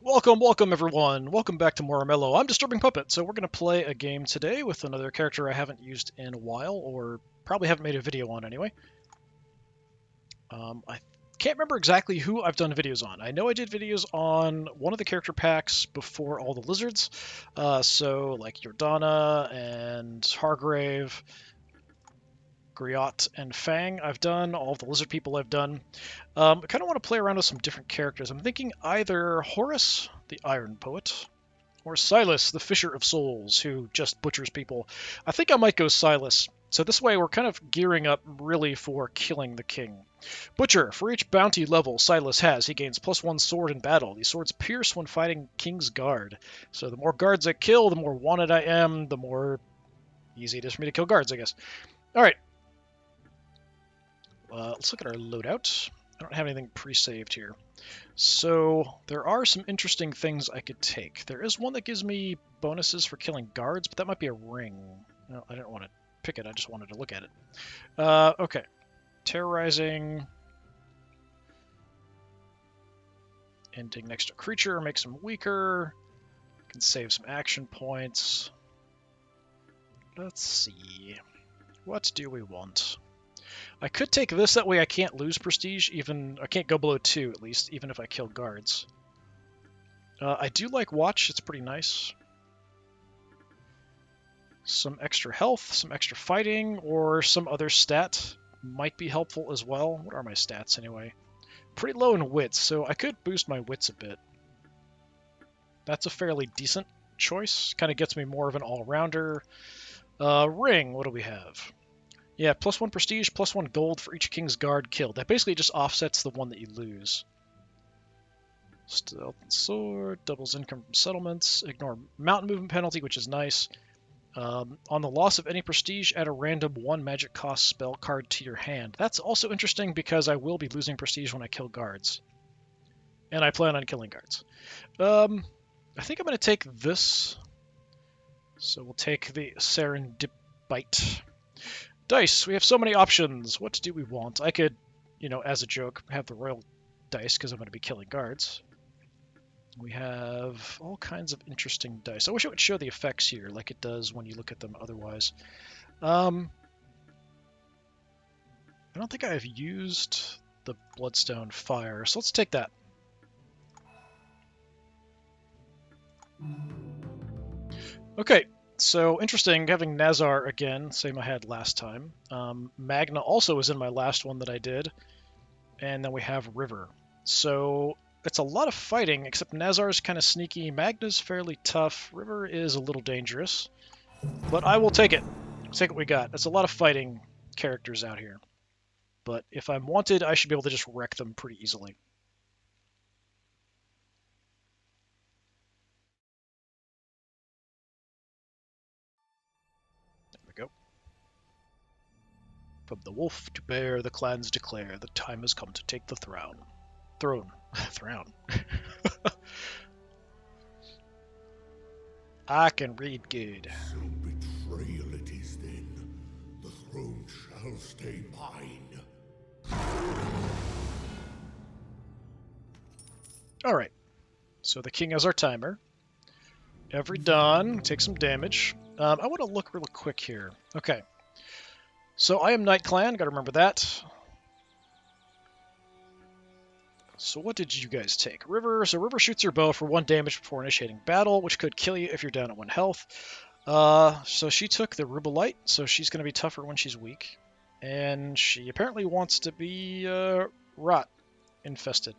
Welcome everyone. Welcome back to more Armello. I'm DisturbingPuppet, so we're going to play a game today with another character I haven't used in a while, or probably haven't made a video on anyway. I can't remember exactly who I've done videos on. I know I did videos on one of the character packs before all the lizards, so like Jordana and Hargrave, Griot, and Fang I've done, all of the lizard people I've done. I kind of want to play around with some different characters. I'm thinking either Horus, the Iron Poet, or Sylas, the Fisher of Souls, who just butchers people. I think I might go Sylas. So this way we're kind of gearing up really for killing the king. Butcher. For each bounty level Sylas has, he gains +1 sword in battle. These swords pierce when fighting King's Guard. So the more guards I kill, the more wanted I am, the more easy it is for me to kill guards, I guess. Alright. Let's look at our loadout. I don't have anything pre-saved here. So there are some interesting things I could take. There is one that gives me bonuses for killing guards, but that might be a ring. No, I didn't want to pick it. I just wanted to look at it. Okay. Terrorizing. Ending next to a creature makes them weaker. Can save some action points. Let's see. What do we want? I could take this, that way I can't lose prestige, I can't go below 2 at least, even if I kill guards. I do like Watch, it's pretty nice. Some extra health, some extra fighting, or some other stat might be helpful as well. What are my stats anyway? Pretty low in wits, so I could boost my wits a bit. That's a fairly decent choice. Kind of gets me more of an all-rounder. Ring, what do we have? Yeah, +1 prestige, +1 gold for each King's Guard killed. That basically just offsets the one that you lose. Stealth and sword, doubles income from settlements, ignore mountain movement penalty, which is nice. On the loss of any prestige, add a random 1 magic cost spell card to your hand. That's also interesting because I will be losing prestige when I kill guards. And I plan on killing guards. I think I'm going to take this. So we'll take the Serendipite. Dice. We have so many options. What do we want? I could, as a joke, have the royal dice because I'm going to be killing guards. We have all kinds of interesting dice. I wish it would show the effects here like it does when you look at them otherwise. I don't think I've used the Bloodstone Fire, so let's take that. Okay, so interesting having Nazar again, same I had last time. Magna also was in my last one that I did. And then we have River. So it's a lot of fighting, except Nazar's kind of sneaky. Magna's fairly tough. River is a little dangerous. But I will take it. Take what we got. That's a lot of fighting characters out here. But if I'm wanted, I should be able to just wreck them pretty easily. There we go. From the wolf to bear, the clans declare the time has come to take the throne. Throne. Throne. I can read good. So betrayal it is then. The throne shall stay mine. Alright. So the king has our timer. Every dawn, take some damage. I want to look really quick here. Okay. So I am Knight Clan, gotta remember that. So what did you guys take? River. So River shoots your bow for 1 damage before initiating battle, which could kill you if you're down at 1 health. So she took the Rubelite, so she's going to be tougher when she's weak. And she apparently wants to be rot infested.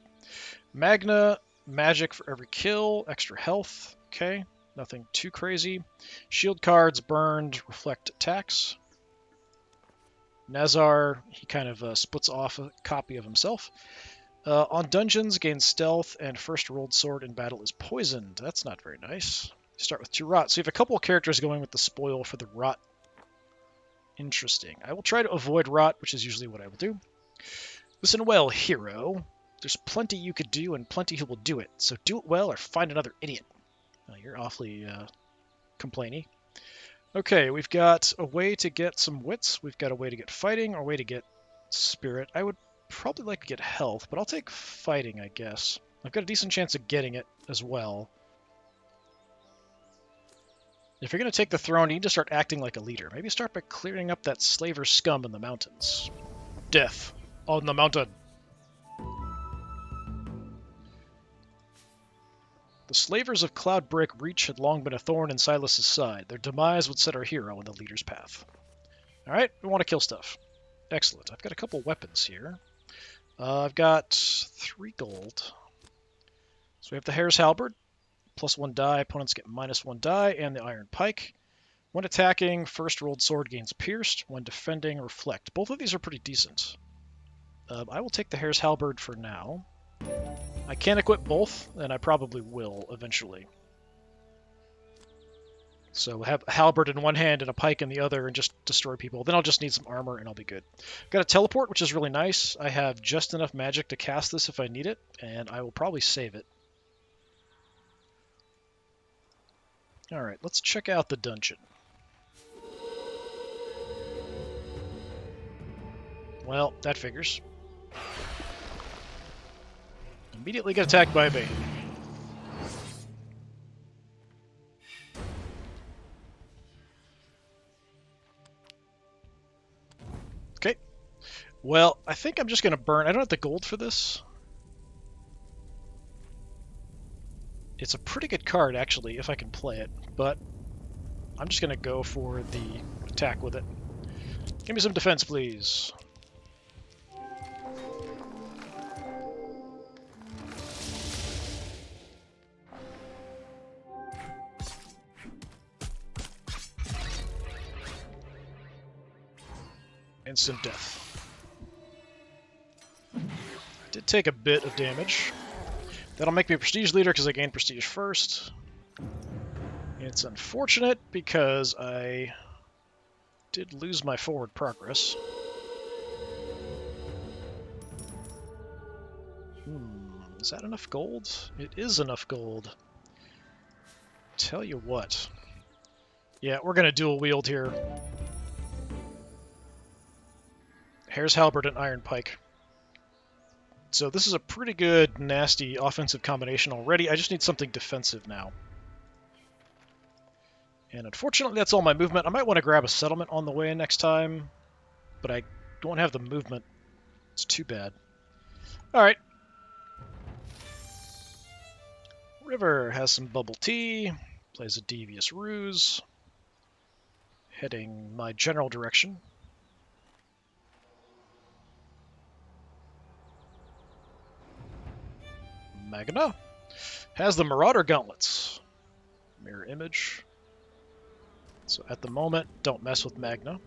Magna, magic for every kill, extra health. Okay, nothing too crazy. Shield cards, burned, reflect attacks. Nazar, he kind of splits off a copy of himself. On dungeons, gains stealth, and first rolled sword in battle is poisoned. That's not very nice. Start with 2 rot. So you have a couple of characters going with the spoil for the rot. Interesting. I will try to avoid rot, which is usually what I will do. Listen well, hero. There's plenty you could do and plenty who will do it. So do it well or find another idiot. Oh, you're awfully complainy. Okay, we've got a way to get some wits. We've got a way to get fighting, or a way to get spirit. I would probably like to get health, but I'll take fighting, I guess. I've got a decent chance of getting it as well. If you're going to take the throne, you need to start acting like a leader. Maybe start by clearing up that slaver scum in the mountains. Death on the mountain. The slavers of Cloudbreak Reach had long been a thorn in Sylas' side. Their demise would set our hero in the leader's path. Alright, we want to kill stuff. Excellent. I've got a couple weapons here. I've got 3 gold. So we have the Hare's Halberd. +1 die, opponents get -1 die, and the Iron Pike. When attacking, first rolled sword gains pierced. When defending, reflect. Both of these are pretty decent. I will take the Hare's Halberd for now. I can equip both, and I probably will eventually. So have a halberd in one hand and a pike in the other and just destroy people. Then I'll just need some armor and I'll be good. Got a teleport, which is really nice. I have just enough magic to cast this if I need it, and I will probably save it. Alright, let's check out the dungeon. Well, that figures. Immediately get attacked by a bane. Okay. Well, I think I'm just going to burn. I don't have the gold for this. It's a pretty good card, actually, if I can play it, but I'm just going to go for the attack with it. Give me some defense, please. Instant death. I did take a bit of damage. That'll make me a prestige leader because I gained prestige first. It's unfortunate because I did lose my forward progress. Is that enough gold? It is enough gold. Tell you what. Yeah, we're going to dual wield here. Hare's Halberd and Iron Pike. So this is a pretty good, nasty offensive combination already. I just need something defensive now. And unfortunately, that's all my movement. I might want to grab a settlement on the way next time, but I don't have the movement. It's too bad. Alright. River has some bubble tea, plays a devious ruse, heading my general direction. Magna has the Marauder Gauntlets. Mirror image. So at the moment, don't mess with Magna.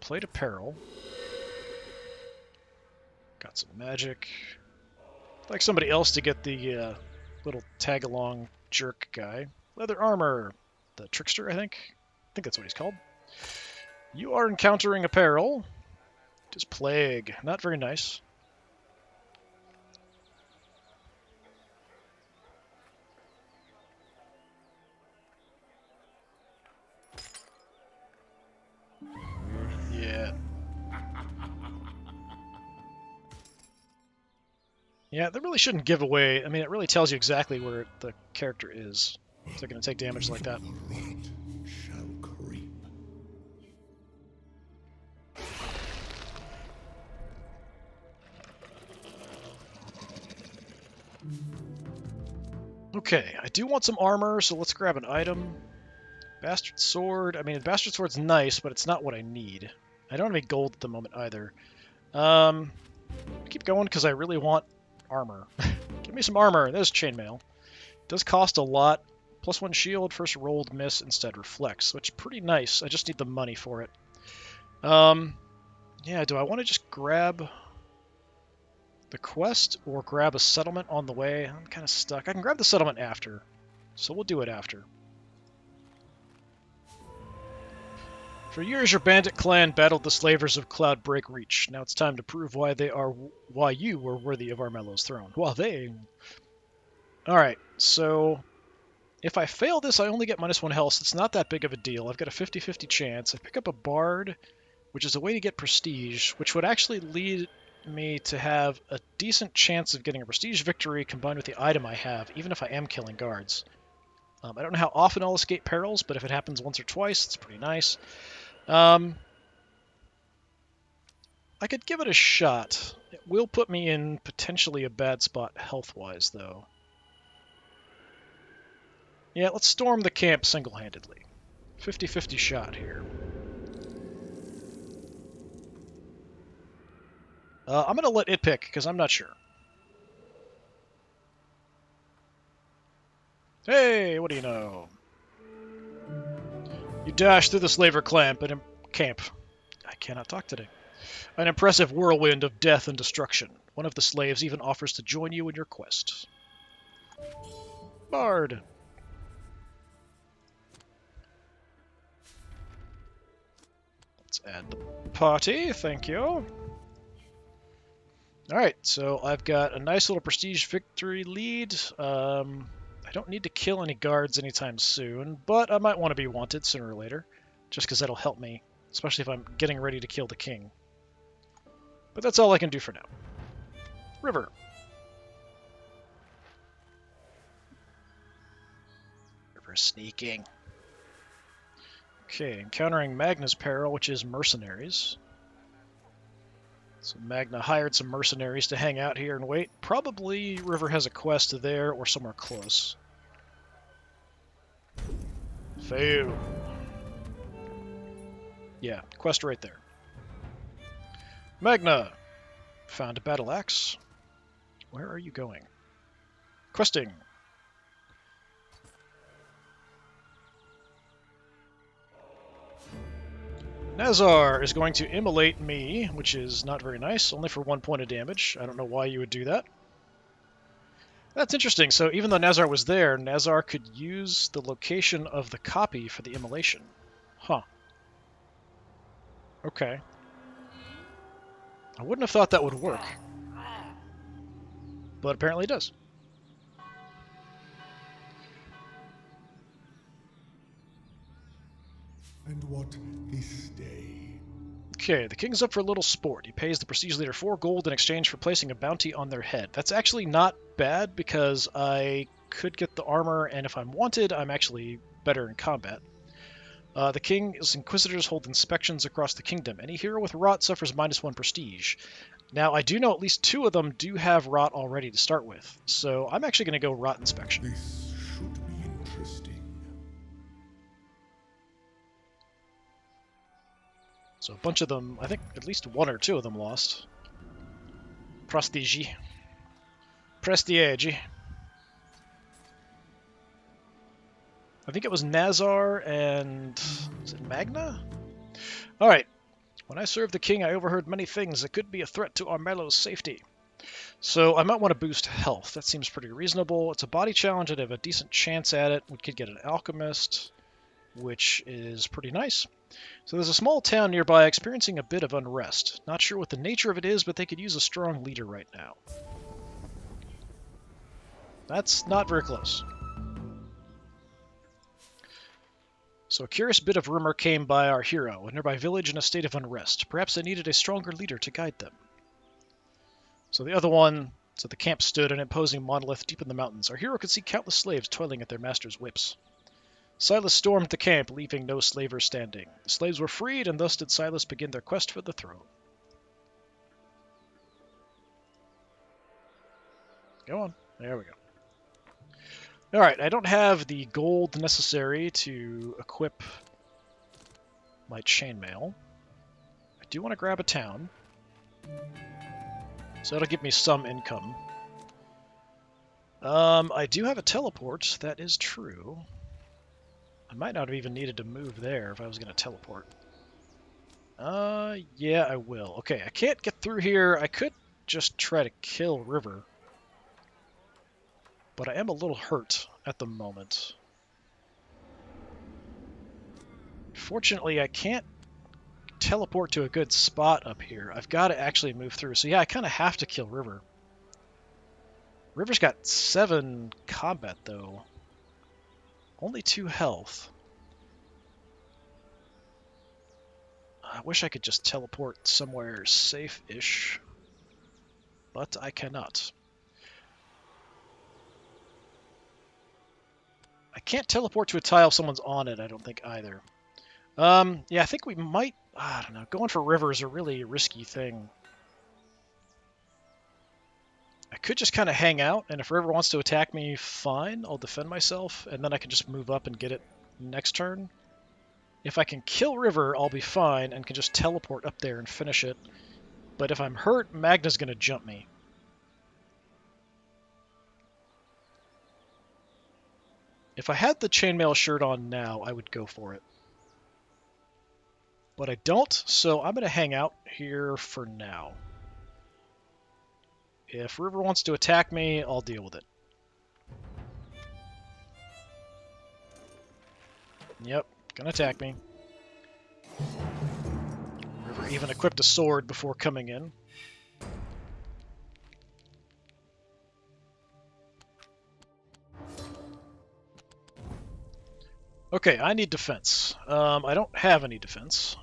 Plate Apparel. Got some magic. I'd like somebody else to get the little tag-along jerk guy. Leather Armor. The Trickster, I think. I think that's what he's called. You are encountering apparel. Just Plague. Not very nice. Yeah. Yeah, that really shouldn't give away. I mean, it really tells you exactly where the character is. If they're going to take damage like that. The rot shall creep. Okay, I do want some armor, so let's grab an item. Bastard Sword. I mean, Bastard Sword's nice, but it's not what I need. I don't have any gold at the moment either. Keep going because I really want armor. Give me some armor. There's chainmail. Does cost a lot. +1 shield, first rolled miss, instead reflects, which is pretty nice. I just need the money for it. Yeah, do I want to just grab the quest or grab a settlement on the way? I'm kind of stuck. I can grab the settlement after, so we'll do it after. For years, your bandit clan battled the slavers of Cloudbreak Reach. Now it's time to prove why you were worthy of Armello's throne. Well, they... Alright, so... If I fail this, I only get -1 health, so it's not that big of a deal. I've got a 50-50 chance. I pick up a bard, which is a way to get prestige, which would actually me to have a decent chance of getting a prestige victory combined with the item I have, even if I am killing guards. I don't know how often I'll escape perils, but if it happens once or twice, it's pretty nice. I could give it a shot. It will put me in potentially a bad spot health-wise, though. Yeah, let's storm the camp single-handedly. 50-50 shot here. I'm going to let it pick, because I'm not sure. Hey, what do you know? You dash through the slaver camp. I cannot talk today. An impressive whirlwind of death and destruction. One of the slaves even offers to join you in your quest. Bard. Let's add the party, thank you. Alright, so I've got a nice little prestige victory lead. I don't need to kill any guards anytime soon, but I might want to be wanted sooner or later, just because that'll help me, especially if I'm getting ready to kill the king. But that's all I can do for now. River. River sneaking. Okay, encountering Magna's peril, which is mercenaries. So Magna hired some mercenaries to hang out here and wait. Probably River has a quest there or somewhere close. Fail. Yeah, quest right there. Magna! Found a battle axe. Where are you going? Questing. Nazar is going to immolate me, which is not very nice, only for 1 point of damage. I don't know why you would do that. That's interesting. So even though Nazar was there, Nazar could use the location of the copy for the immolation. Huh. Okay. I wouldn't have thought that would work. But apparently it does. And what this day? Okay, the king's up for a little sport. He pays the prestige leader 4 gold in exchange for placing a bounty on their head. That's actually not bad because I could get the armor, and if I'm wanted, I'm actually better in combat. The king's inquisitors hold inspections across the kingdom. Any hero with rot suffers -1 prestige. Now, I do know at least 2 of them do have rot already to start with, so I'm actually going to go rot inspection. This should be interesting. So a bunch of them, I think at least 1 or 2 of them lost. Prestige. Prestige. I think it was Nazar and... is it Magna? Alright. When I served the king, I overheard many things that could be a threat to Armello's safety. So I might want to boost health. That seems pretty reasonable. It's a body challenge. I'd have a decent chance at it. We could get an alchemist, which is pretty nice. So there's a small town nearby experiencing a bit of unrest. Not sure what the nature of it is, but they could use a strong leader right now. That's not very close. So a curious bit of rumor came by our hero, a nearby village in a state of unrest. Perhaps they needed a stronger leader to guide them. So the other one, so the camp stood an imposing monolith deep in the mountains. Our hero could see countless slaves toiling at their master's whips. Sylas stormed the camp, leaving no slavers standing. The slaves were freed, and thus did Sylas begin their quest for the throne. Go on. There we go. Alright, I don't have the gold necessary to equip my chainmail. I do want to grab a town. So that'll give me some income. I do have a teleport, that is true. I might not have even needed to move there if I was going to teleport. Yeah, I will. Okay, I can't get through here. I could just try to kill River. But I am a little hurt at the moment. Fortunately, I can't teleport to a good spot up here. I've got to actually move through. So yeah, I kind of have to kill River. River's got 7 combat, though. Only 2 health. I wish I could just teleport somewhere safe-ish. but I cannot. I can't teleport to a tile if someone's on it, I don't think, either. Yeah, I think we might... I don't know. Going for river is a really risky thing. I could just kind of hang out, and if river wants to attack me, fine. I'll defend myself, and then I can just move up and get it next turn. If I can kill river, I'll be fine and can just teleport up there and finish it. But if I'm hurt, Magna's going to jump me. If I had the chainmail shirt on now, I would go for it. But I don't, so I'm going to hang out here for now. If River wants to attack me, I'll deal with it. Yep, gonna attack me. River even equipped a sword before coming in. Okay, I need defense. I don't have any defense.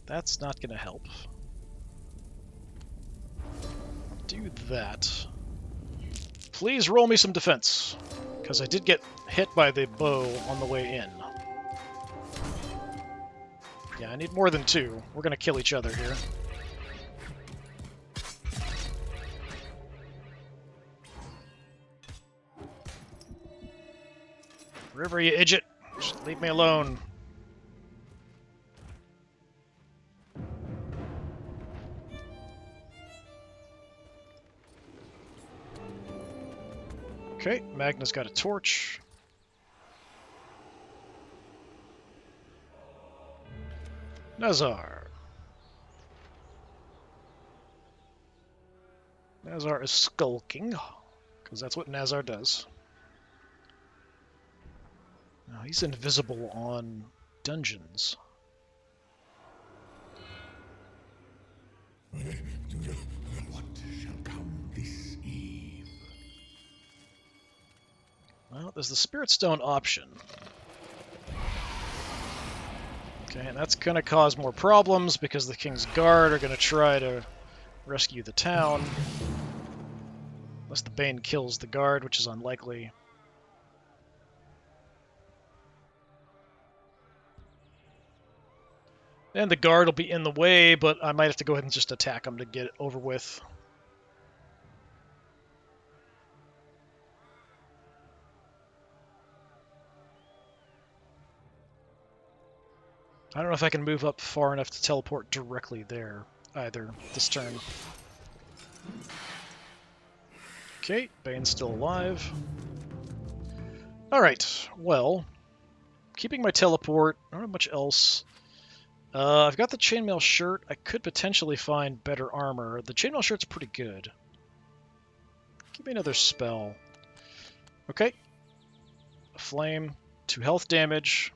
That's not gonna help. Do that. Please roll me some defense, because I did get hit by the bow on the way in. Yeah, I need more than 2. We're gonna kill each other here. River, you idiot! Just leave me alone. Okay, Magna's got a torch. Nazar. Nazar is skulking, because that's what Nazar does. No, he's invisible on dungeons. What shall come this eve? Well, there's the Spirit Stone option. Okay, and that's going to cause more problems because the King's Guard are going to try to rescue the town. Unless the Bane kills the guard, which is unlikely. And the guard will be in the way, but I might have to go ahead and just attack them to get it over with. I don't know if I can move up far enough to teleport directly there either this turn. Okay, Bane's still alive. Alright, well, keeping my teleport, I don't have much else. I've got the chainmail shirt. I could potentially find better armor. The chainmail shirt's pretty good. Give me another spell. Okay. A flame, 2 health damage.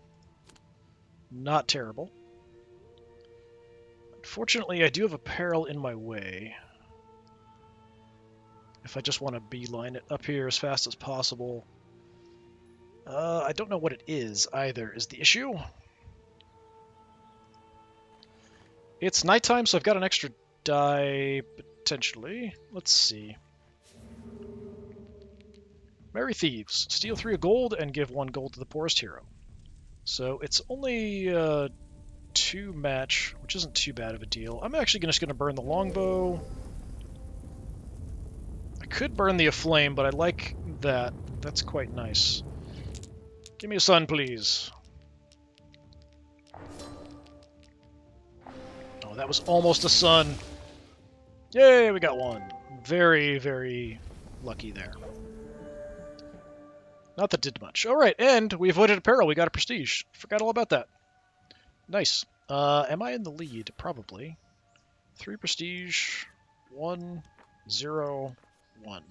Not terrible. Unfortunately, I do have a peril in my way. If I just want to beeline it up here as fast as possible. I don't know what it is either, is the issue. It's nighttime, so I've got an extra die, potentially. Let's see. Merry Thieves. Steal 3 gold and give 1 gold to the poorest hero. So it's only 2 match, which isn't too bad of a deal. I'm actually just going to burn the longbow. I could burn the aflame, but I like that. That's quite nice. Give me a sun, please. Oh, that was almost a sun. Yay, we got 1. Very, very lucky there. Not that did much. All right, and we avoided a peril. We got a prestige. Forgot all about that. Nice. Am I in the lead? Probably. 3 prestige. 1, 0, 1.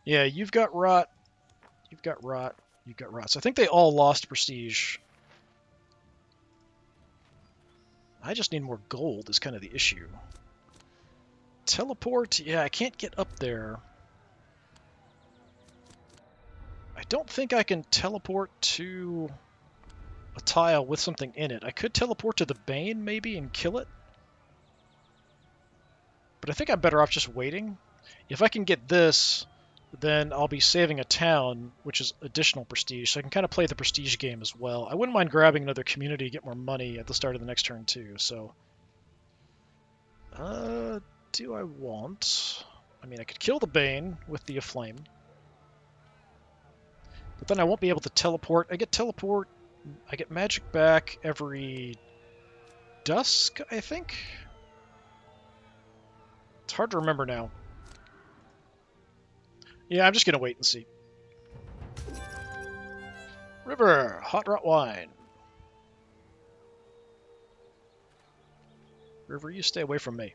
Yeah, you've got rot. You've got rot. You've got rot. So I think they all lost prestige. I just need more gold is kind of the issue. Teleport? Yeah, I can't get up there. I don't think I can teleport to a tile with something in it. I could teleport to the Bane, maybe, and kill it. But I think I'm better off just waiting. If I can get this, then I'll be saving a town, which is additional prestige, so I can kind of play the prestige game as well. I wouldn't mind grabbing another community to get more money at the start of the next turn too, so... do I want... I mean, I could kill the Bane with the Aflame. But then I won't be able to teleport. I get teleport... I get magic back every... dusk, I think? It's hard to remember now. Yeah, I'm just going to wait and see. River, hot rot wine. River, you stay away from me.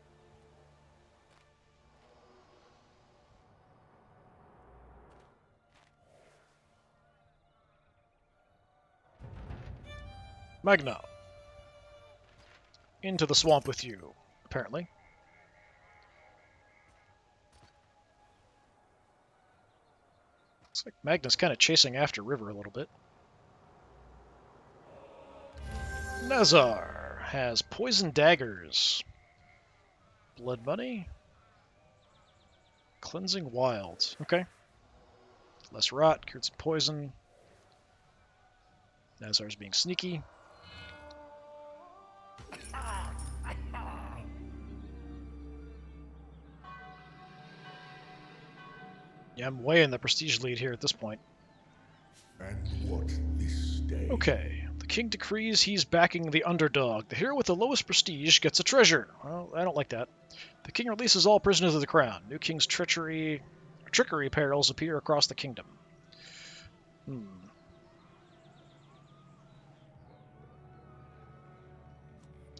Magna. Into the swamp with you, apparently. Looks like Magna's kind of chasing after River a little bit. Nazar has poison daggers. Blood money. Cleansing wilds. Okay. Less rot, cured some poison. Nazar's being sneaky. Yeah, I'm way in the prestige lead here at this point. And what this day? Okay. The king decrees he's backing the underdog. The hero with the lowest prestige gets a treasure. Well, I don't like that. The king releases all prisoners of the crown. New king's trickery perils appear across the kingdom.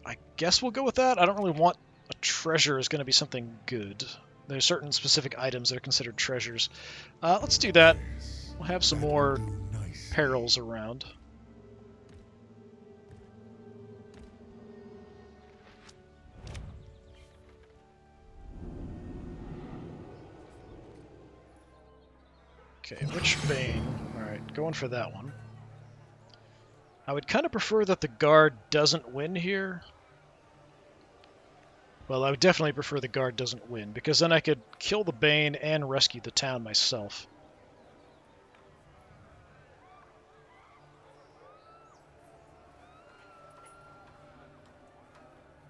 I guess we'll go with that. I don't really want a treasure is going to be something good. There's certain specific items that are considered treasures. Let's do that. We'll have some more perils around. Okay, which Bane? Alright, going for that one. I would kind of prefer that the guard doesn't win here. Well, I would definitely prefer the guard doesn't win, because then I could kill the Bane and rescue the town myself.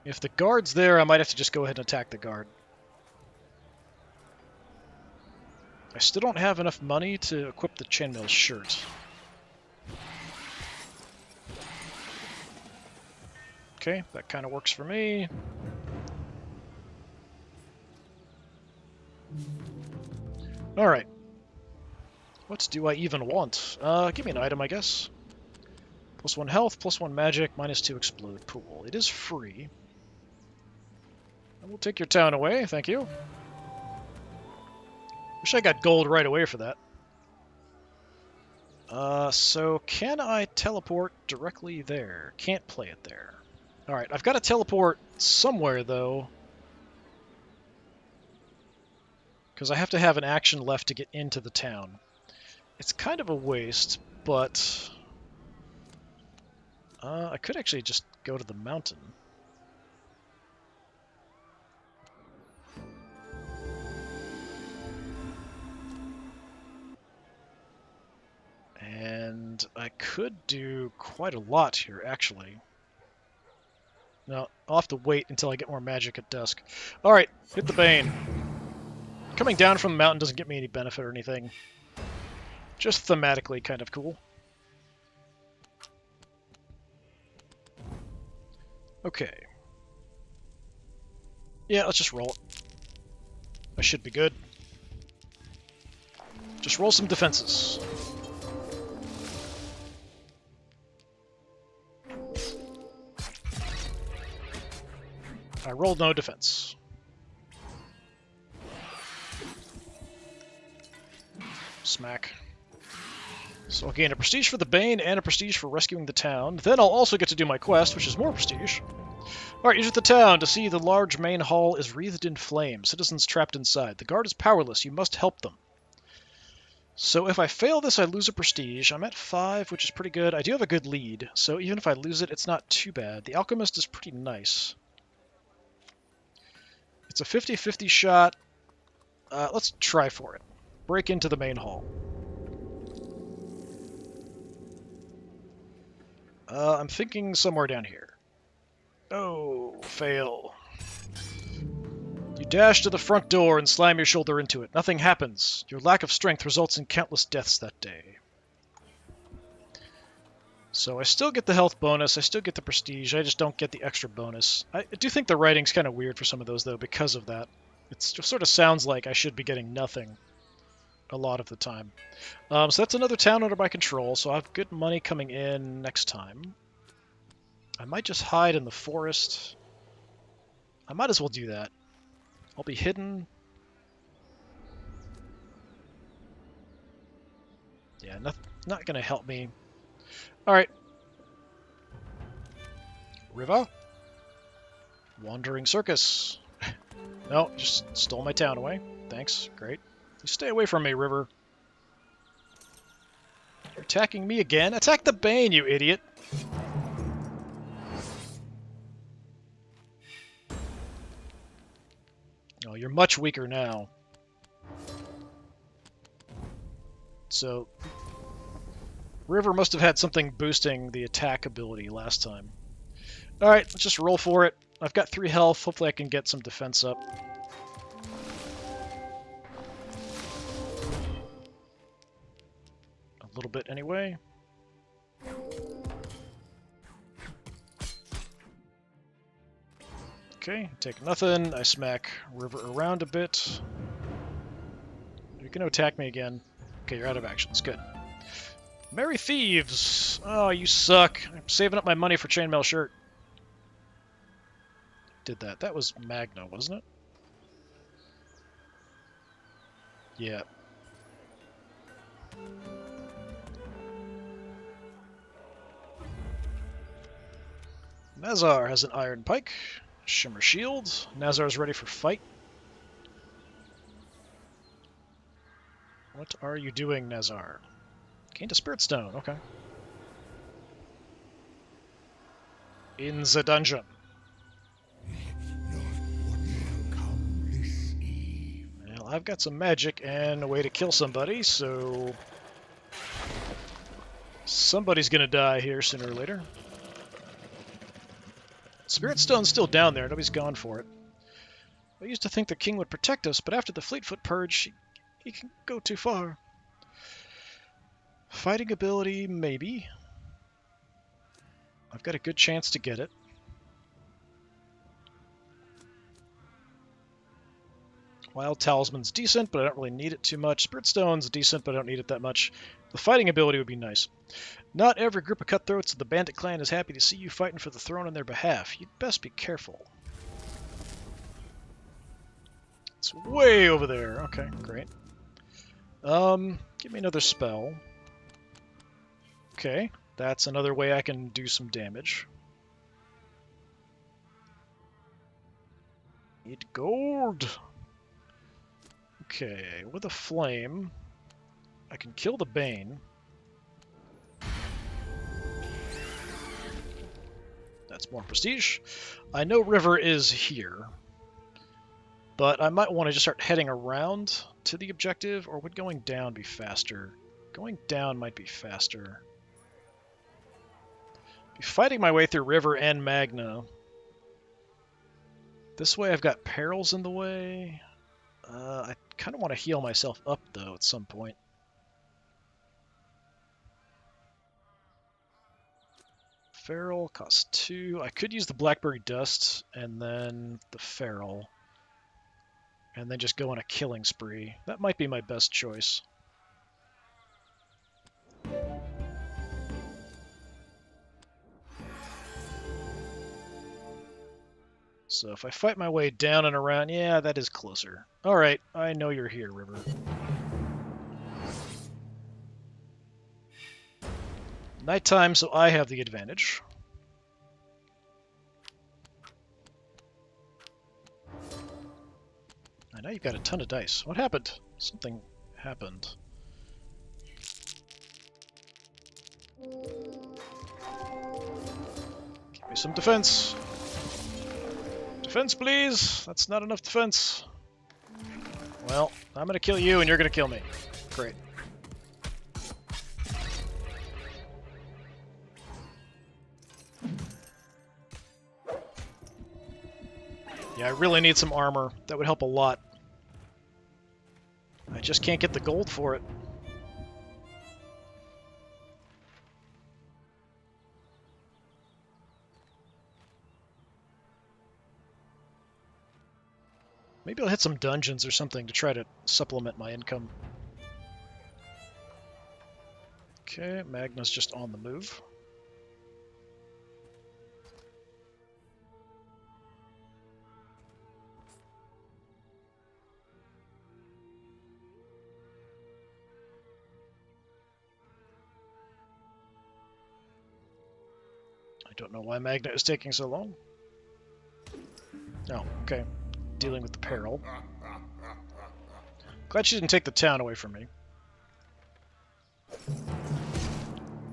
If the guard's there, I might have to just go ahead and attack the guard. I still don't have enough money to equip the chainmail shirt. Okay, that kind of works for me. Alright. What do I even want? Give me an item, I guess. +1 health, +1 magic, -2 explode pool. It is free. I will take your town away, thank you. Wish I got gold right away for that. So can I teleport directly there? Can't play it there. Alright, I've got to teleport somewhere, though. Because I have to have an action left to get into the town. It's kind of a waste, but... I could actually just go to the mountain. And I could do quite a lot here, actually. No, I'll have to wait until I get more magic at dusk. Alright, hit the Bane. Coming down from the mountain doesn't get me any benefit or anything. Just thematically kind of cool. Okay. Yeah, let's just roll it. I should be good. Just roll some defenses. I rolled no defense. Smack. So I'll gain a prestige for the Bane and a prestige for rescuing the town. Then I'll also get to do my quest, which is more prestige. Alright, you enter the town to see the large main hall is wreathed in flames. Citizens trapped inside. The guard is powerless. You must help them. So if I fail this, I lose a prestige. I'm at 5, which is pretty good. I do have a good lead, so even if I lose it, it's not too bad. The alchemist is pretty nice. It's a 50-50 shot. Let's try for it. Break into the main hall. I'm thinking somewhere down here. Oh, fail. You dash to the front door and slam your shoulder into it. Nothing happens. Your lack of strength results in countless deaths that day. So I still get the health bonus, I still get the prestige, I just don't get the extra bonus. I do think the writing's kind of weird for some of those, though, because of that. It just sort of sounds like I should be getting nothing a lot of the time. So that's another town under my control, so I have good money coming in next time. I might just hide in the forest. I might as well do that. I'll be hidden. Yeah, not going to help me. Alright. River. Wandering circus. No, just stole my town away. Thanks. Great. You stay away from me, River. You're attacking me again? Attack the Bane, you idiot! Oh, you're much weaker now. So, River must have had something boosting the attack ability last time. Alright, let's just roll for it. I've got 3 health. Hopefully I can get some defense up. A little bit anyway. Okay, take nothing. I smack River around a bit. You're going to attack me again. Okay, you're out of actions. Good. Merry Thieves! Oh, you suck. I'm saving up my money for chainmail shirt. Did that. That was Magna, wasn't it? Yeah. Nazar has an iron pike. Shimmer shield. Nazar's ready for fight. What are you doing, Nazar? Gained a spirit stone. Okay. In the dungeon. Well, I've got some magic and a way to kill somebody, so somebody's gonna die here sooner or later. Spirit stone's still down there. Nobody's gone for it. I used to think the king would protect us, but after the Fleetfoot purge, he can go too far. Fighting ability, maybe. I've got a good chance to get it. Wild Talisman's decent, but I don't really need it too much. Spirit Stone's decent, but I don't need it that much. The fighting ability would be nice. Not every group of cutthroats of the bandit clan is happy to see you fighting for the throne on their behalf. You'd best be careful. It's way over there. Okay, great. Give me another spell. Okay, that's another way I can do some damage. Need gold. Okay, with a flame, I can kill the Bane. That's more prestige. I know River is here, but I might want to just start heading around to the objective, or would going down be faster? Going down might be faster. Be fighting my way through River and Magna. This way I've got perils in the way. I kind of want to heal myself up, though, at some point. Feral costs 2. I could use the Blackberry Dust and then the Feral. And then just go on a killing spree. That might be my best choice. So if I fight my way down and around, yeah, that is closer. Alright, I know you're here, River. Nighttime, so I have the advantage. I know you've got a ton of dice. What happened? Something happened. Give me some defense. Defense, please! That's not enough defense. Well, I'm gonna kill you and you're gonna kill me. Great. Yeah, I really need some armor. That would help a lot. I just can't get the gold for it. Maybe I'll hit some dungeons or something to try to supplement my income. Okay, Magna's just on the move. I don't know why Magna is taking so long. Oh, okay. Dealing with the peril. Glad she didn't take the town away from me.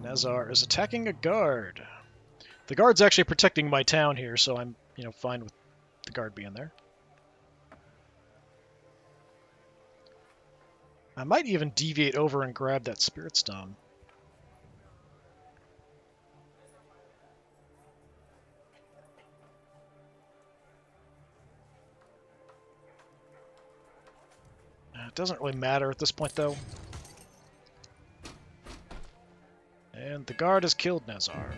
Nazar is attacking a guard. The guard's actually protecting my town here, so I'm, fine with the guard being there. I might even deviate over and grab that spirit stone. It doesn't really matter at this point, though. And the guard has killed Nazar.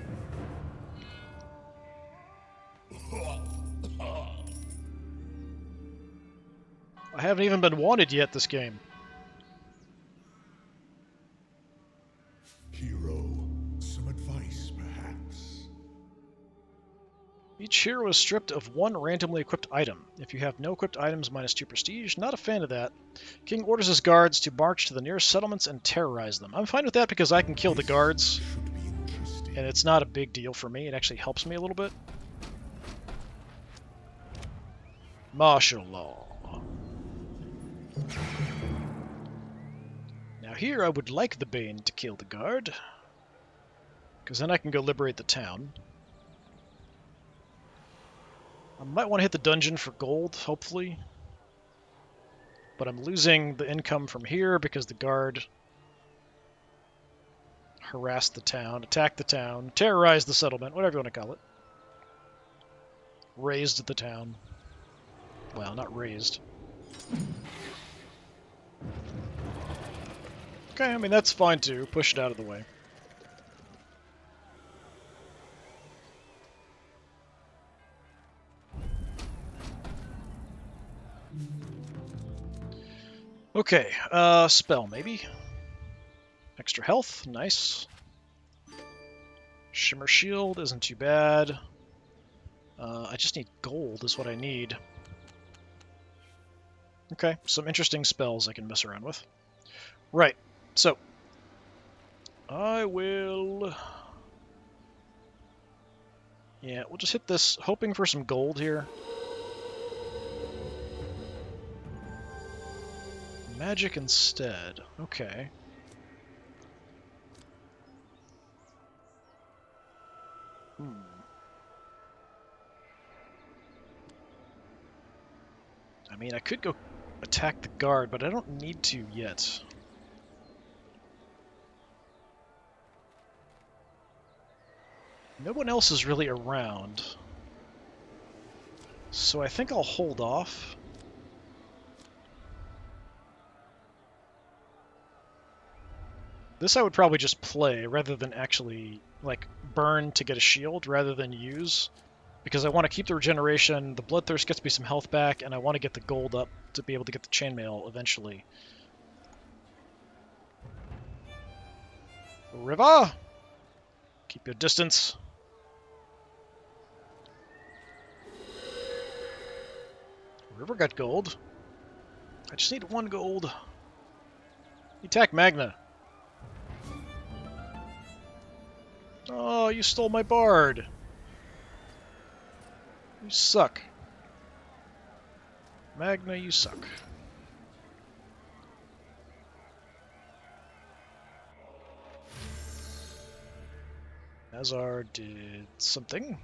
I haven't even been wanted yet this game. Hero, some advice, perhaps? Each hero is stripped of one randomly equipped item. If you have no equipped items, -2 prestige. Not a fan of that. King orders his guards to march to the nearest settlements and terrorize them. I'm fine with that because I can kill the guards, Should be interesting. and it's not a big deal for me. It actually helps me a little bit. Martial law. Now here I would like the Bane to kill the guard, because then I can go liberate the town. I might want to hit the dungeon for gold, hopefully. But I'm losing the income from here because the guard harassed the town, attacked the town, terrorized the settlement, whatever you want to call it. Raised the town. Well, not raised. Okay, I mean, that's fine too. Push it out of the way. Okay, spell maybe. Extra health, nice. Shimmer shield isn't too bad. I just need gold is what I need. Okay, some interesting spells I can mess around with. Right, so I will... Yeah, we'll just hit this, hoping for some gold here. Magic instead. Okay. I mean, I could go attack the guard, but I don't need to yet. No one else is really around. So I think I'll hold off. This I would probably just play rather than actually, like, burn to get a shield rather than use. Because I want to keep the regeneration, the bloodthirst gets me some health back, and I want to get the gold up to be able to get the chainmail eventually. Riva! Keep your distance. River got gold. I just need 1 gold. Attack Magna. Oh, you stole my bard. You suck. Magna, you suck. Nazar did something.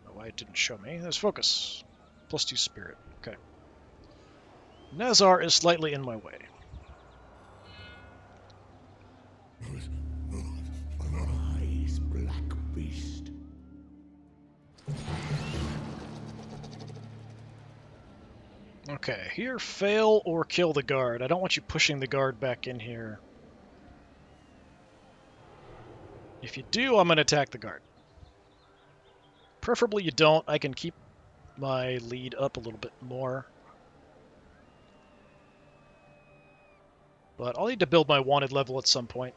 Oh why it didn't show me. There's focus. +2 spirit. Okay. Nazar is slightly in my way. Arise, black beast. Okay, here, fail or kill the guard. I don't want you pushing the guard back in here. If you do, I'm going to attack the guard. Preferably you don't. I can keep my lead up a little bit more. But I'll need to build my wanted level at some point.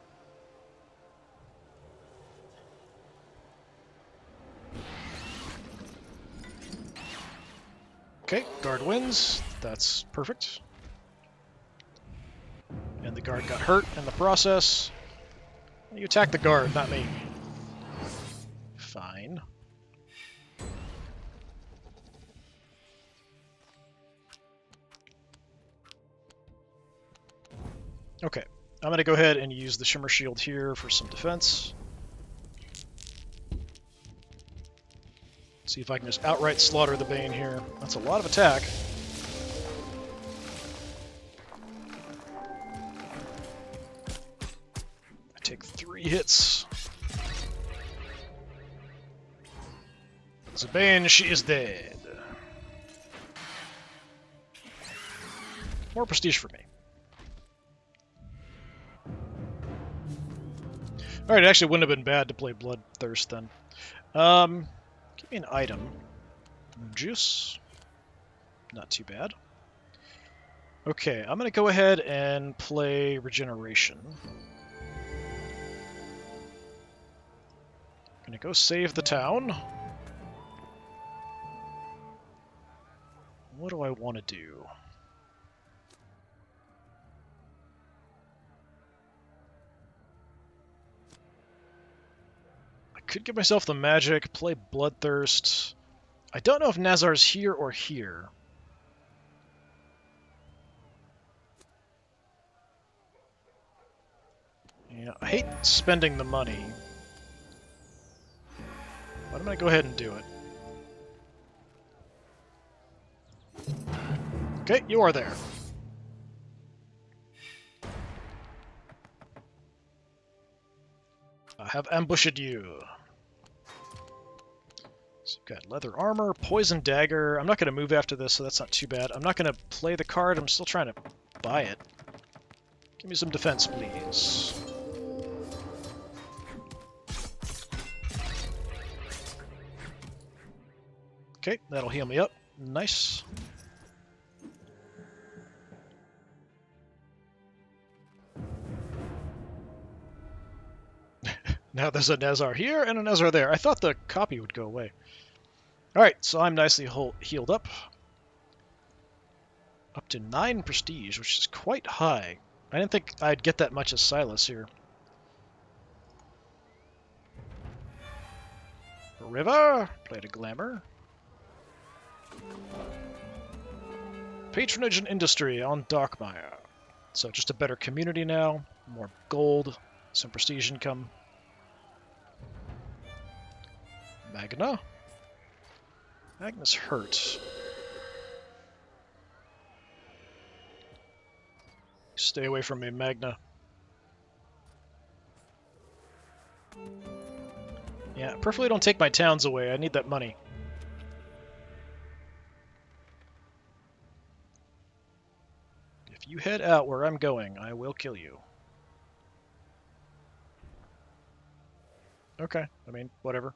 Okay, guard wins. That's perfect. And the guard got hurt in the process. You attack the guard, not me. Fine. Okay, I'm going to go ahead and use the Shimmer Shield here for some defense. See if I can just outright slaughter the Bane here. That's a lot of attack. I take 3 hits. The Bane, she is dead. More prestige for me. Alright, it actually wouldn't have been bad to play Bloodthirst then. Give me an item. Juice. Not too bad. Okay, I'm going to go ahead and play Regeneration. I'm going to go save the town. What do I want to do? Could give myself the magic, play Bloodthirst. I don't know if Nazar's here or here. Yeah, I hate spending the money. But I'm going to go ahead and do it. Okay, you are there. I have ambushed you. So you've got leather armor, poison dagger. I'm not going to move after this, so that's not too bad. I'm not going to play the card. I'm still trying to buy it. Give me some defense, please. Okay, that'll heal me up. Nice. Now there's a Nazar here and a Nazar there. I thought the copy would go away. Alright, so I'm nicely healed up. Up to 9 prestige, which is quite high. I didn't think I'd get that much as Sylas here. River! Played a glamour. Patronage and industry on Darkmire. So just a better community now. More gold. Some prestige income. Magna. Magna's hurt. Stay away from me, Magna. Yeah, preferably don't take my towns away. I need that money. If you head out where I'm going, I will kill you. Okay, I mean, whatever.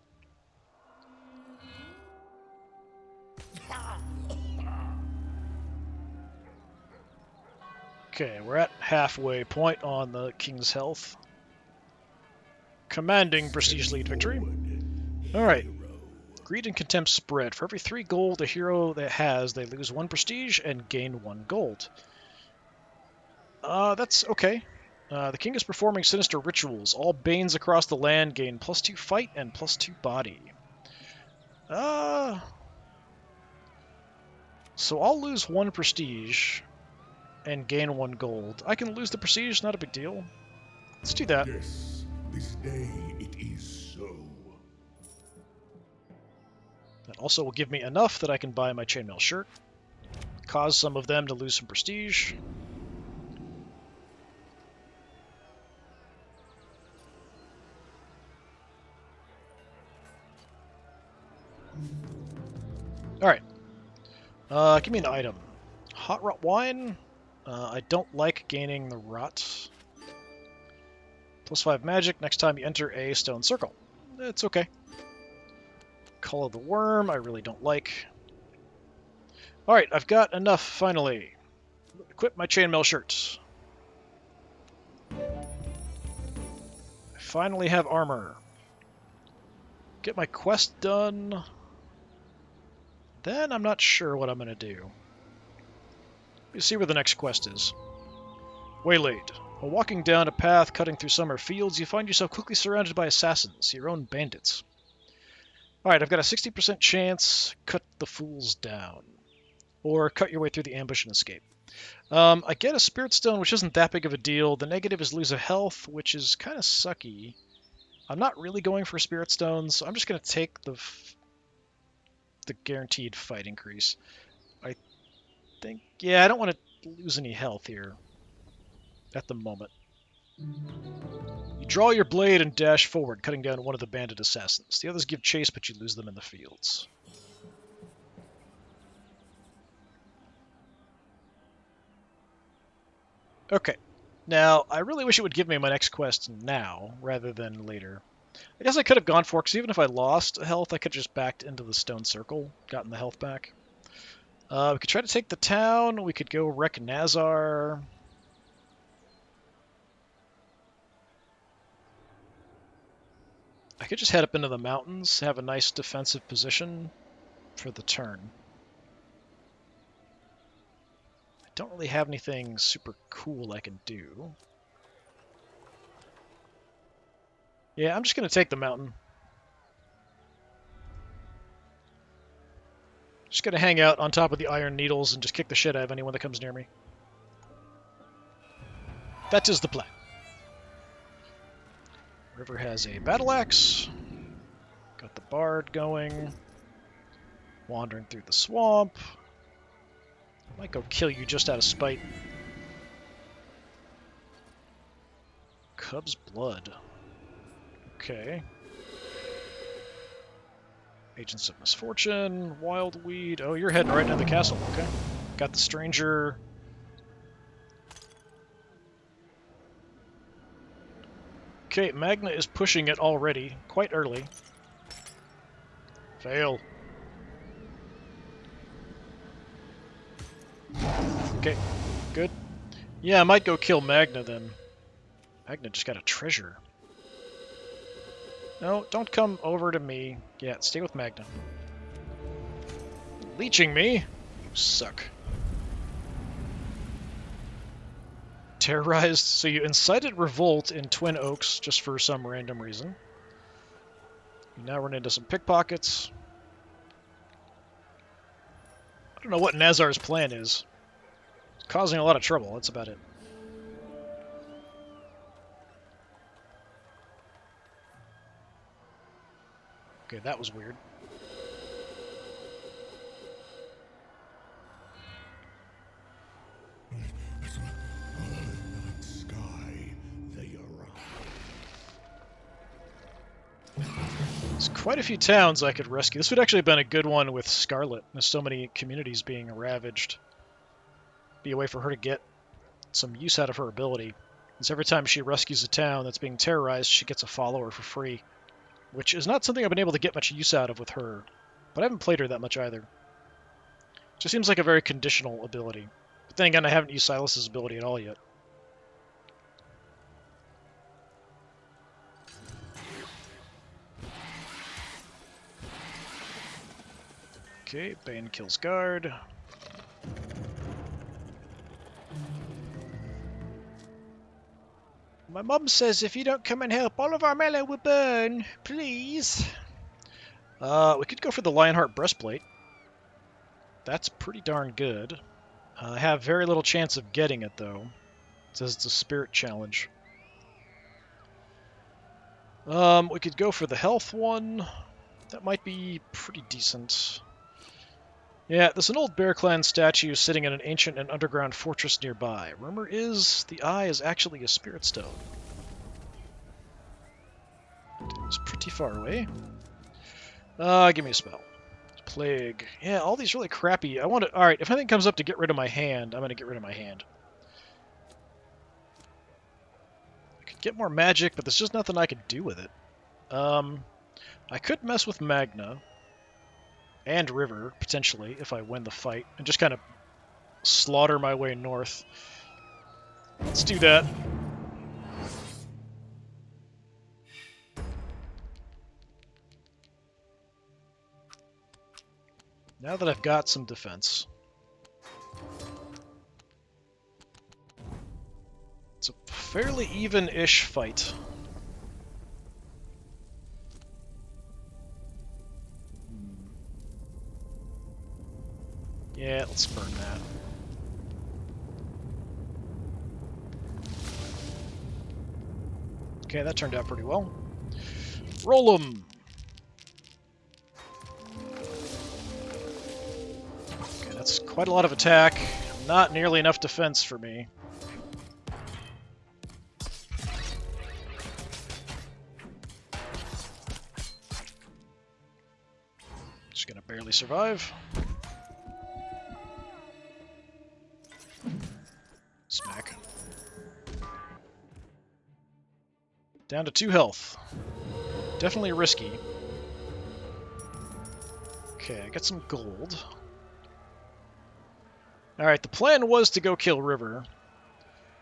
Okay, we're at halfway point on the King's Health. Commanding prestige lead victory. Alright. Greed and Contempt spread. For every 3 gold a hero that has, they lose 1 prestige and gain 1 gold. That's okay. The king is performing sinister rituals. All Banes across the land gain +2 fight and +2 body. So I'll lose 1 prestige and gain 1 gold. I can lose the prestige, not a big deal. Let's do that. Yes, this day it is so. That also will give me enough that I can buy my chainmail shirt, cause some of them to lose some prestige. Alright. Give me an item. Hot rot wine. I don't like gaining the rot. +5 magic next time you enter a stone circle. It's okay. Call of the Worm, I really don't like. Alright, I've got enough, finally. Equip my chainmail shirt. I finally have armor. Get my quest done. Then I'm not sure what I'm going to do. Let me see where the next quest is. Waylaid. While walking down a path cutting through summer fields, you find yourself quickly surrounded by assassins, your own bandits. Alright, I've got a 60% chance. Cut the fools down. Or cut your way through the ambush and escape. I get a spirit stone, which isn't that big of a deal. The negative is lose a health, which is kind of sucky. I'm not really going for spirit stones, so I'm just going to take the guaranteed fight increase. I think, yeah, I don't want to lose any health here at the moment. You draw your blade and dash forward, cutting down one of the bandit assassins. The others give chase, but you lose them in the fields. Okay. Now, I really wish it would give me my next quest now, rather than later. I guess I could have gone for it, because even if I lost health, I could have just backed into the stone circle, gotten the health back. We could try to take the town. We could go wreck Nazar. I could just head up into the mountains, have a nice defensive position for the turn. I don't really have anything super cool I can do. Yeah, I'm just going to take the mountain. Just going to hang out on top of the Iron Needles and just kick the shit out of anyone that comes near me. That is the plan. River has a battle axe. Got the bard going. Wandering through the swamp. Might go kill you just out of spite. Cub's blood. Okay. Agents of Misfortune, Wildweed. Oh, you're heading right into the castle. Okay. Got the stranger. Okay, Magna is pushing it already, quite early. Fail. Okay, good. Yeah, I might go kill Magna then. Magna just got a treasure. No, don't come over to me. Yeah, stay with Magna. Leeching me? You suck. Terrorized. So you incited revolt in Twin Oaks just for some random reason. You now run into some pickpockets. I don't know what Nazar's plan is. It's causing a lot of trouble, that's about it. Okay, that was weird. Night sky, they arrive. There's quite a few towns I could rescue. This would actually have been a good one with Scarlet. There's so many communities being ravaged. Be a way for her to get some use out of her ability. Because every time she rescues a town that's being terrorized, she gets a follower for free. Which is not something I've been able to get much use out of with her. But I haven't played her that much either. Just seems like a very conditional ability. But then again, I haven't used Sylas' ability at all yet. Okay, Bane kills guard. My mum says if you don't come and help, all of Armello will burn. Please. We could go for the Lionheart Breastplate. That's pretty darn good. I have very little chance of getting it, though. It says it's a spirit challenge. We could go for the health one. That might be pretty decent. Yeah, there's an old Bear Clan statue sitting in an ancient and underground fortress nearby. Rumor is the eye is actually a spirit stone. It's pretty far away. Give me a spell. Plague. Yeah, all these really crappy. I want to. Alright, if anything comes up to get rid of my hand, I'm going to get rid of my hand. I could get more magic, but there's just nothing I could do with it. I could mess with Magna. And River, potentially, if I win the fight. And just kind of slaughter my way north. Let's do that. Now that I've got some defense. It's a fairly even-ish fight. Yeah, let's burn that. Okay, that turned out pretty well. Roll 'em! Okay, that's quite a lot of attack. Not nearly enough defense for me. Just gonna barely survive. Smack. Down to 2 health. Definitely risky. Okay, I got some gold. Alright, the plan was to go kill River.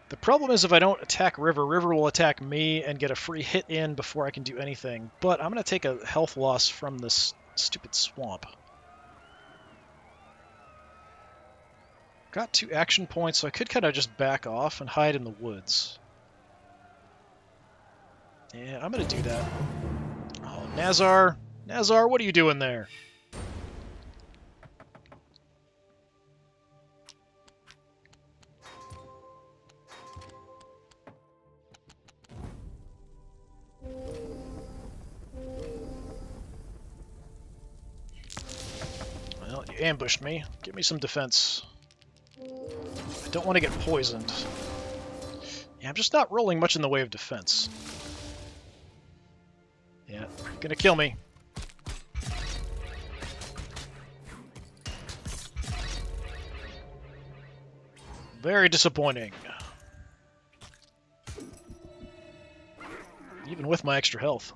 The problem is if I don't attack River, River will attack me and get a free hit in before I can do anything. But I'm going to take a health loss from this stupid swamp. Got 2 action points, so I could kind of just back off and hide in the woods. Yeah, I'm going to do that. Oh, Nazar! Nazar, what are you doing there? Well, you ambushed me. Give me some defense. I don't want to get poisoned. Yeah, I'm just not rolling much in the way of defense. Yeah, gonna kill me. Very disappointing. Even with my extra health.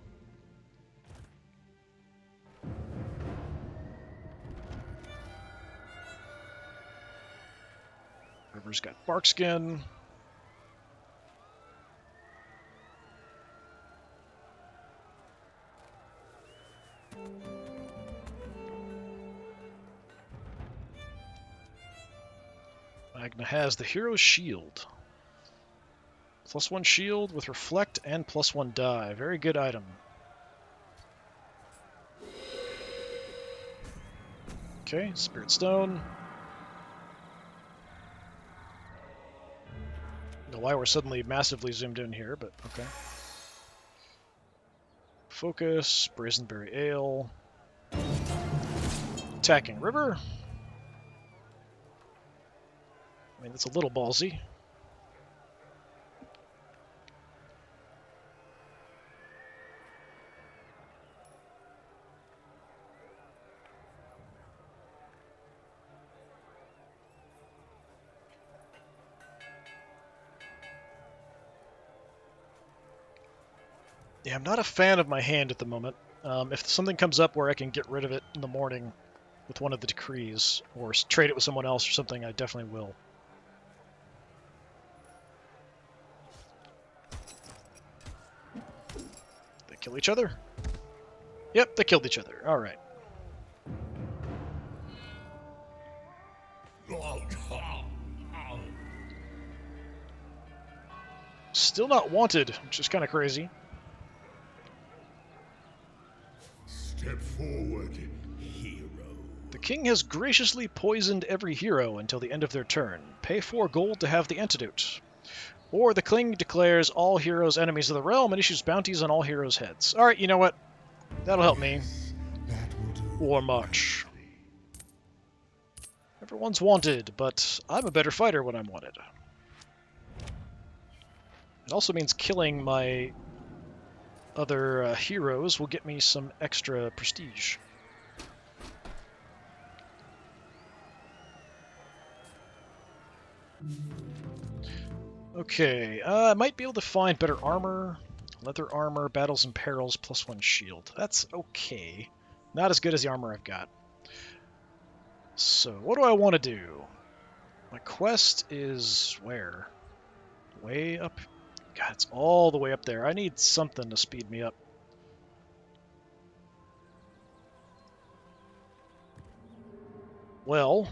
River's got bark skin. Magna has the hero's shield. +1 shield with reflect and +1 die. Very good item. Okay, Spirit Stone. Don't know why we're suddenly massively zoomed in here, but okay. Focus, Brazenberry Ale. Attacking River. I mean, that's a little ballsy. Yeah, I'm not a fan of my hand at the moment. If something comes up where I can get rid of it in the morning with one of the decrees, or trade it with someone else or something, I definitely will. They kill each other? Yep, they killed each other. Alright. Still not wanted, which is kind of crazy. Step forward, hero. The king has graciously poisoned every hero until the end of their turn. Pay 4 gold to have the antidote. Or the king declares all heroes enemies of the realm and issues bounties on all heroes' heads. Alright, you know what? That'll help me. War march. Everyone's wanted, but I'm a better fighter when I'm wanted. It also means killing my other heroes will get me some extra prestige. Okay, I might be able to find better armor. Leather armor, battles and perils, +1 shield. That's okay. Not as good as the armor I've got. So, what do I want to do? My quest is where? Way up? God, it's all the way up there. I need something to speed me up. Well,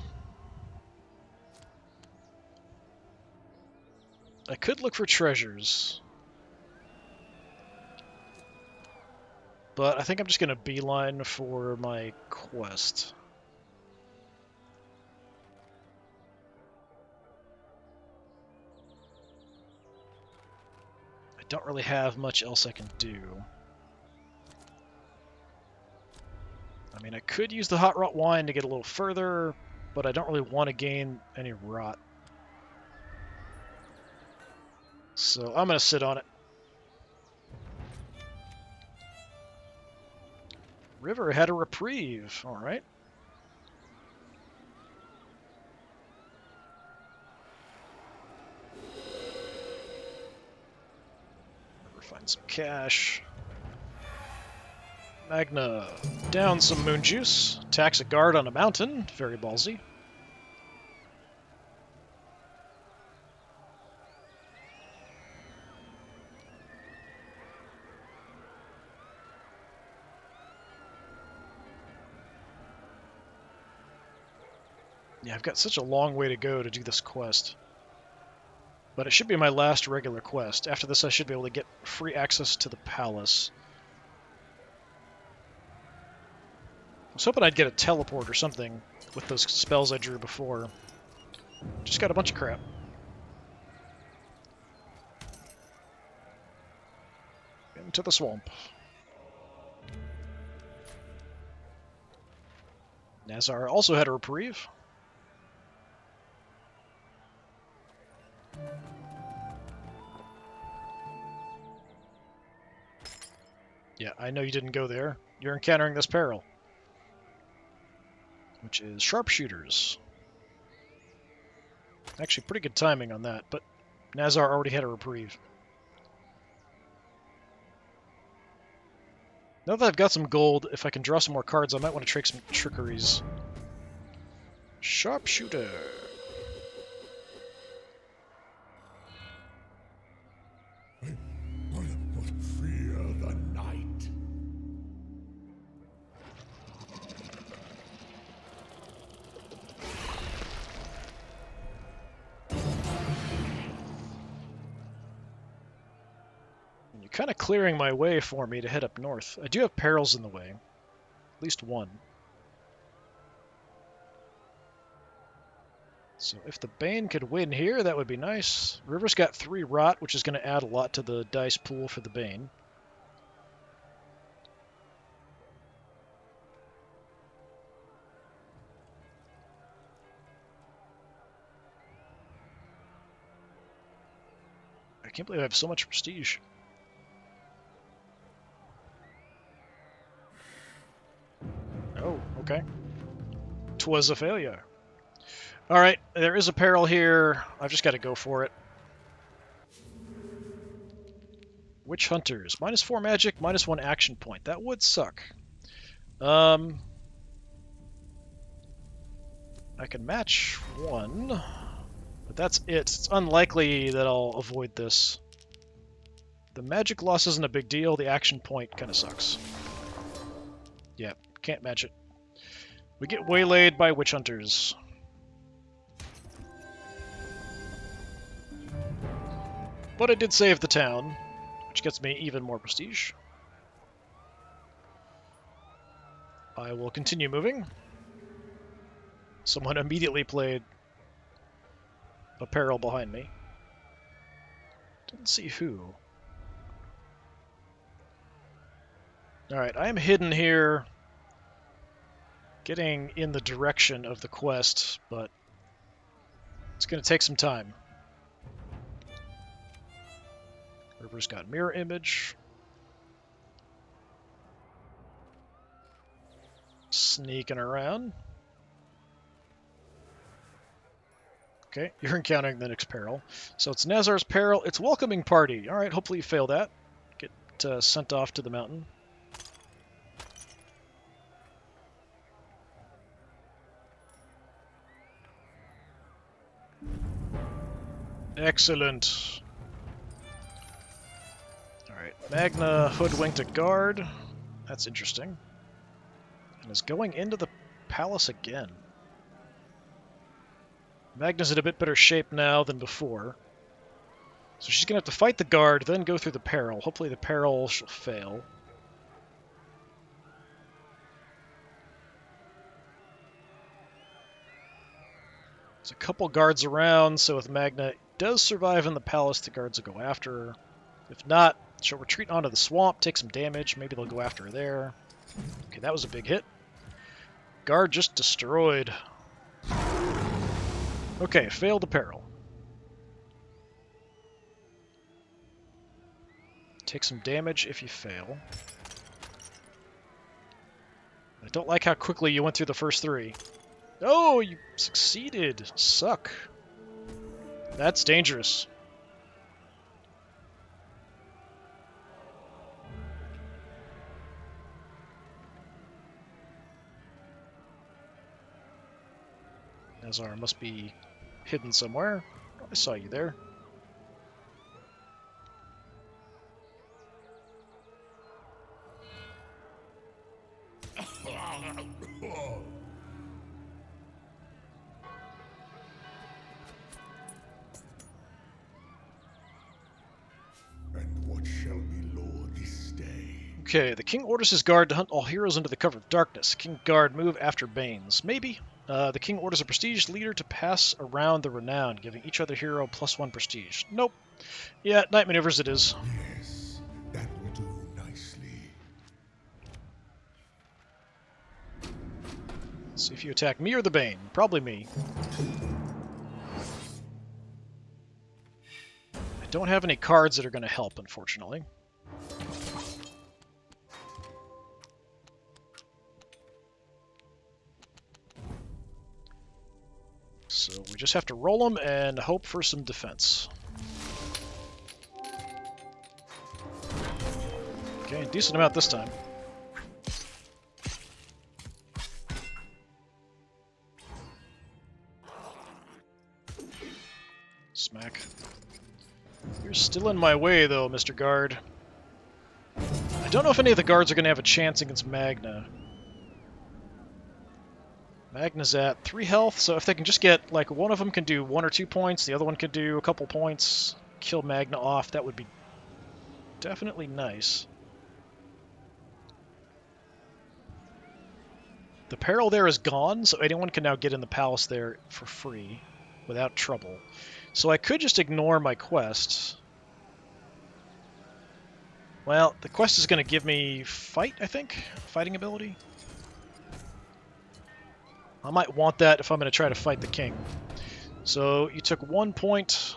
I could look for treasures. But I think I'm just going to beeline for my quest. I don't really have much else I can do. I mean, I could use the hot rot wine to get a little further, but I don't really want to gain any rot. So I'm going to sit on it. River had a reprieve. All right. River find some cash. Magna, down some moon juice. Attacks a guard on a mountain. Very ballsy. Yeah, I've got such a long way to go to do this quest. But it should be my last regular quest. After this, I should be able to get free access to the palace. I was hoping I'd get a teleport or something with those spells I drew before. Just got a bunch of crap. Into the swamp. Nazar also had a reprieve. Yeah, I know you didn't go there. You're encountering this peril, which is sharpshooters. Actually, pretty good timing on that, but Nazar already had a reprieve. Now that I've got some gold, if I can draw some more cards, I might want to trick some trickeries. Sharpshooter. I but fear the night. And you're kind of clearing my way for me to head up north. I do have perils in the way. At least one. So if the Bane could win here, that would be nice. River's got 3 rot, which is going to add a lot to the dice pool for the Bane. I can't believe I have so much prestige. Oh, okay. 'Twas a failure. Alright, there is a peril here. I've just got to go for it. Witch Hunters. -4 magic, -1 action point. That would suck. I can match 1, but that's it. It's unlikely that I'll avoid this. The magic loss isn't a big deal. The action point kind of sucks. Yeah, can't match it. We get waylaid by witch hunters. But I did save the town, which gets me even more prestige. I will continue moving. Someone immediately played a peril behind me. Didn't see who. Alright, I am hidden here. getting in the direction of the quest, but it's going to take some time. River's got mirror image. Sneaking around. Okay, you're encountering the next peril. So it's Nazar's peril. It's welcoming party. All right, hopefully you fail that. Get sent off to the mountain. Excellent. All right, Magna hoodwinked a guard. That's interesting. And is going into the palace again. Magna's in a bit better shape now than before. So she's going to have to fight the guard, then go through the peril. Hopefully the peril she'll fail. There's a couple guards around, so if Magna does survive in the palace, the guards will go after her. If not, she'll retreat onto the swamp, take some damage. Maybe they'll go after her there. Okay, that was a big hit. Guard just destroyed. Okay, failed the peril. Take some damage if you fail. I don't like how quickly you went through the first three. Oh, you succeeded. Suck. That's dangerous. Nazar must be hidden somewhere. I saw you there. And what shall be law this day? Okay, the king orders his guard to hunt all heroes under the cover of darkness. King guard move after Banes. Maybe. The king orders a prestige leader to pass around the renown, giving each other hero +1 prestige. Nope. Yeah, night maneuvers it is. Yes, that will do nicely. See if you attack me or the Bane. Probably me. I don't have any cards that are going to help, unfortunately. So we just have to roll them and hope for some defense. Okay, decent amount this time. Smack. You're still in my way, though, Mr. Guard. I don't know if any of the guards are going to have a chance against Magna. Magna's at 3 health, so if they can just get, like, one of them can do 1 or 2 points, the other one could do a couple points, kill Magna off, that would be definitely nice. The peril there is gone, so anyone can now get in the palace there for free, without trouble. So I could just ignore my quest. Well, the quest is going to give me fight, I think? Fighting ability? I might want that if I'm going to try to fight the king. So you took 1 point.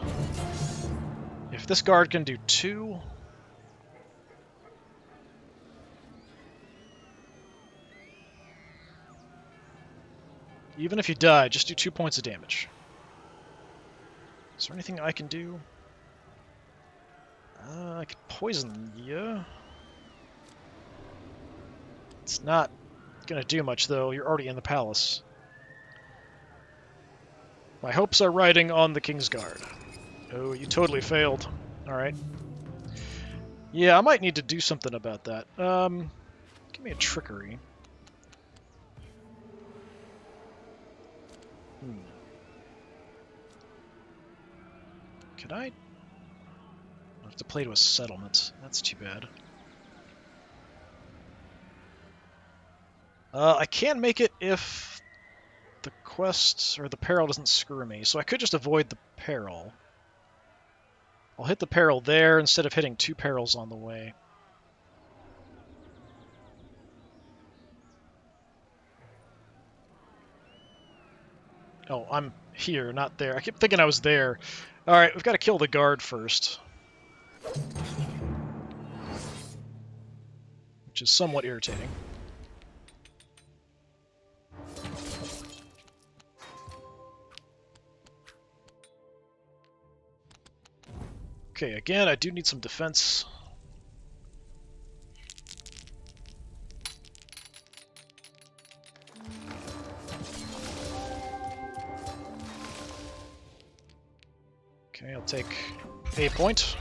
If this guard can do 2... Even if you die, just do 2 points of damage. Is there anything I can do? I could poison you. It's not gonna do much, though. You're already in the palace. My hopes are riding on the King's Guard. Oh, you totally failed. Alright. Yeah, I might need to do something about that. Give me a trickery. Could I? I'll have to play to a settlement. That's too bad. I can make it if the quest or the peril doesn't screw me, so I could just avoid the peril. I'll hit the peril there instead of hitting 2 perils on the way. Oh, I'm here, not there. I keep thinking I was there. Alright, we've got to kill the guard first. Which is somewhat irritating. Okay, again, I do need some defense. Okay, I'll take a point.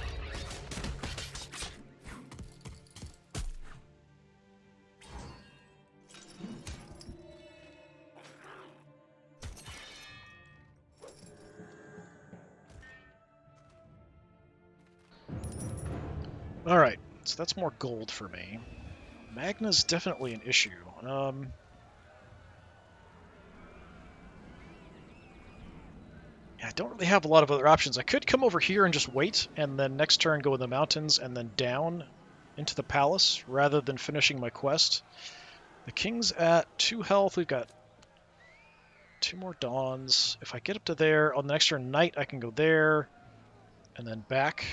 Alright, so that's more gold for me. Magna's definitely an issue. I don't really have a lot of other options. I could come over here and just wait, and then next turn go in the mountains and then down into the palace, rather than finishing my quest. The king's at 2 health. We've got 2 more dawns. If I get up to there, on the next turn night, I can go there, and then back.